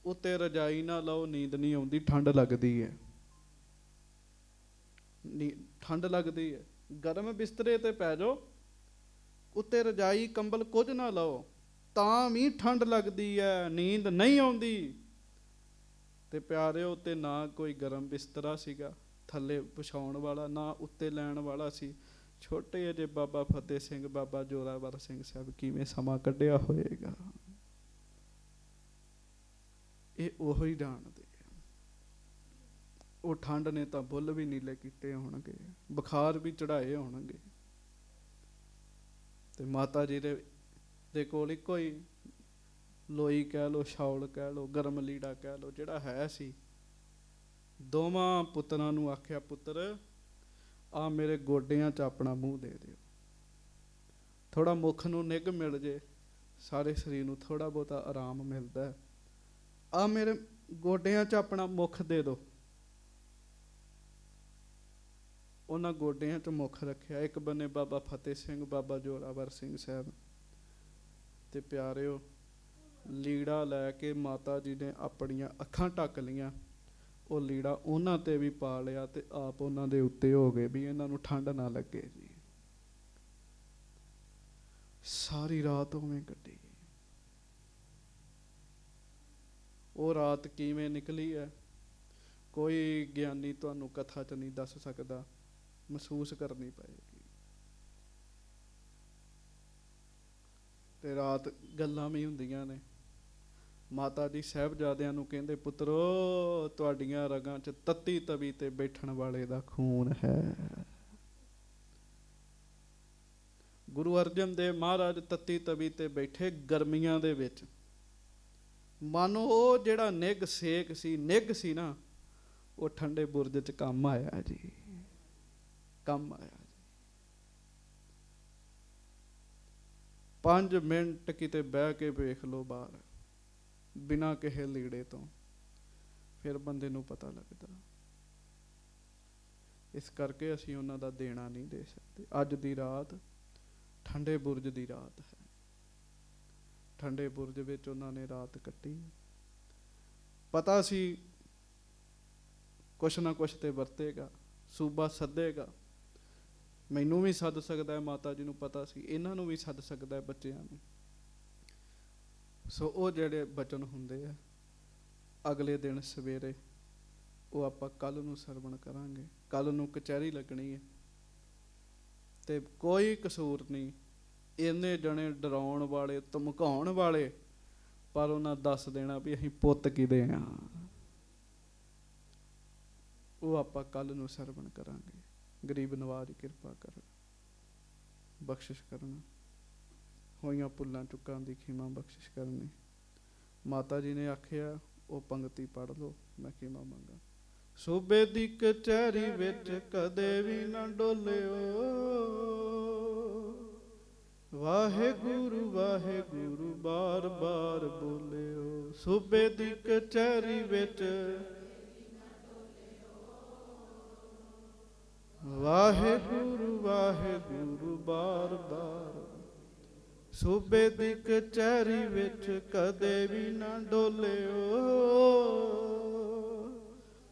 उत्ते रजाई ना लाओ, नींद नहीं आउंदी, ठंड लगदी है। ठंड लगदी है। गर्म बिस्तरे ते पै जाओ, उत्ते रजाई कंबल कुछ ना लाओ, तां भी ठंड लगदी है, नींद नहीं आउंदी। ते प्यारे उत्ते ना कोई गर्म बिस्तरा सीगा थल्ले विछाउण वाला, ना उत्ते लैण वाला सी। छोटे अजे बाबा फतेह सिंह, बाबा जोरावर सिंह साहब किवें समा कढ़िया होएगा, ये ओही जाणदे। वो ठंड ने तां बुੱਲ भी नीले कीते होणगे, बुखार भी चढ़ाए होणगे। ते माता जी दे कोल इक्को ही लोई कह लो, शौल कह लो, गर्म लीड़ा कह लो, जिहड़ा है सी। दोवां पुत्रां नूं आख्या, पुत्र आ मेरे गोडियां च अपना मूँह दे दिओ, थोड़ा मुख नूं निग मिल जे, सारे शरीर नूं थोड़ा बहुता आराम मिलदा है। आ मेरे गोडियां च अपना मुख दे दो। उन्हां गोडियां च मुख रखिया। एक बन्ने बाबा फतेह सिंह, बाबा जोरावर सिंह साहब। ते प्यारिओ लीड़ा लैके माता जी ने अपनियां अखां ढक लियां। वो लीड़ा उन्हां ते भी पा लिया ते आप उन्हां दे उत्ते हो गए भी इन्हां नूं ठंड ना लगे जी। सारी रात उवें कटी। वो रात किवें निकली है, कोई ज्ञानी तुहानूं कथा च नहीं दस सकदा, महसूस करनी पएगी। ते रात गल्लां भी हुंदियां ने। माता जी साहिबजादियां नूं कहंदे, पुत्रो तुहाडीआं रगां च तत्ती तवी ते बैठण वाले दा खून है। गुरु अर्जन देव महाराज तत्ती तवी ते बैठे गर्मियां दे विच। मानो वो जिहड़ा निग सेक सी, निग सी ना, वो ठंडे बुरज च कम आया जी, कम आया जी। 5 मिनट किते बह के वेख लो बाहर, बिना किसे लीड़े तो, फिर बंदे नूं पता लगदा। इस करके असीं उन्हां दा देना नहीं दे सकते। अज दी रात ठंडे बुरज दी रात है। ठंडे बुरज विच उन्हां ने रात कट्टी। पता सी कुछ ना कुछ ते वरतेगा, सूबा सदेगा। मैनू भी सद सकदा है, माता जी नूं पता सी, इन्हां नूं भी सद सकदा है, बच्चिआं नूं। सो वो जिहड़े बचन हुंदे आ अगले दिन सवेरे, वो आपां कल नूं सरवण करांगे। कल नूं कचहरी लगनी है ते कोई कसूर नहीं। इन्ने जने डराउण वाले, धमकाउण वाले, पर उन्हां दस देना भी असीं पुੱਤ किहदे आ। वो आपां कल नूं सरवण करांगे। गरीब नवाज किरपा करन, बख्शिश करना, होइयां भुल्लां चुक्कां दी खीमा बख्शिश करनी। माता जी ने आखिया वो पंक्ति पढ़ लो, मैं खीमा मंगा। सूबे दी कचहरी विच कदे भी ना डोलिओ, वाहेगुरु वाहेगुरु बार बार बोलिओ। सूबे दी कचहरी विच वाहेगुरु वाहेगुरु बार बार। सूबे दी कचहरी विच कदे भी ना डोलिओ,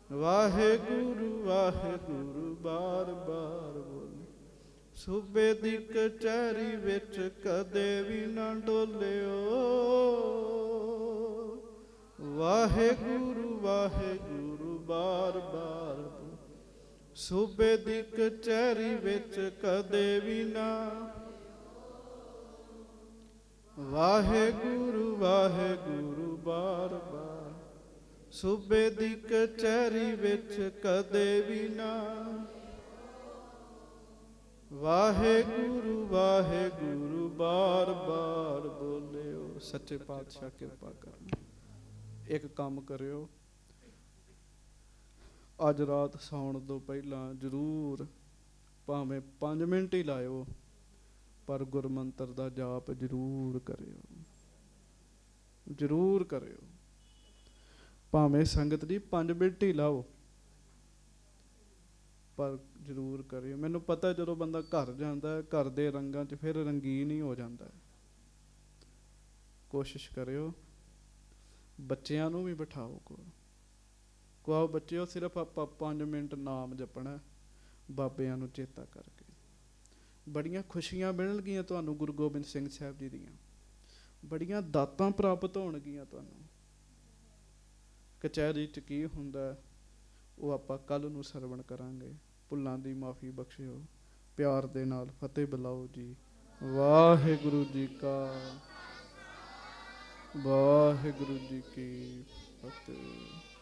वाहेगुरु वाहेगुरु बार बार बोले। सूबे दी कचहरी विच कदे भी ना डोलिओ, वाहेगुरु वाहेगुरु बार बार बोले। सूबे दी कचहरी विच कदे भी ना, वाहेगुरु वाहेगुरु बार बार। सूबे दी कचहरी विच कदे भी ना, वाहेगुरु वाहेगुरु बार बार बोलिओ। सच्चे पातशाह किरपा करना। एक काम करिओ, अज रात सौण तो पहला जरूर भावें 5 मिनट ही लाओ, पर गुरमंत्र दा जाप जरूर करियो, जरूर करियो। भावें संगत जी 5 मिनट ही लाओ, पर जरूर करियो। मैनू पता जो बंदा घर जाता है, घर के रंगां च फिर रंगीन ही हो जाता है। कोशिश करियो, बच्चियां नू भी बिठाओ को बच्चे सिर्फ आप 5 मिनट नाम जपना बाबियां नू चेता करके। बड़ियां खुशियां मिलणगियां तुहानू गुरु गोबिंद सिंह साहब जी दियां, बड़ियां दातां प्राप्त होणगियां तुहानू। कचहरी च की हुंदा वो आपां कल नू सरवण करांगे। भुल्लां दी माफ़ी बख्शियो, प्यार दे नाल फतेह बुलाओ जी। वाहिगुरु जी का, वाहिगुरु जी की फतेह।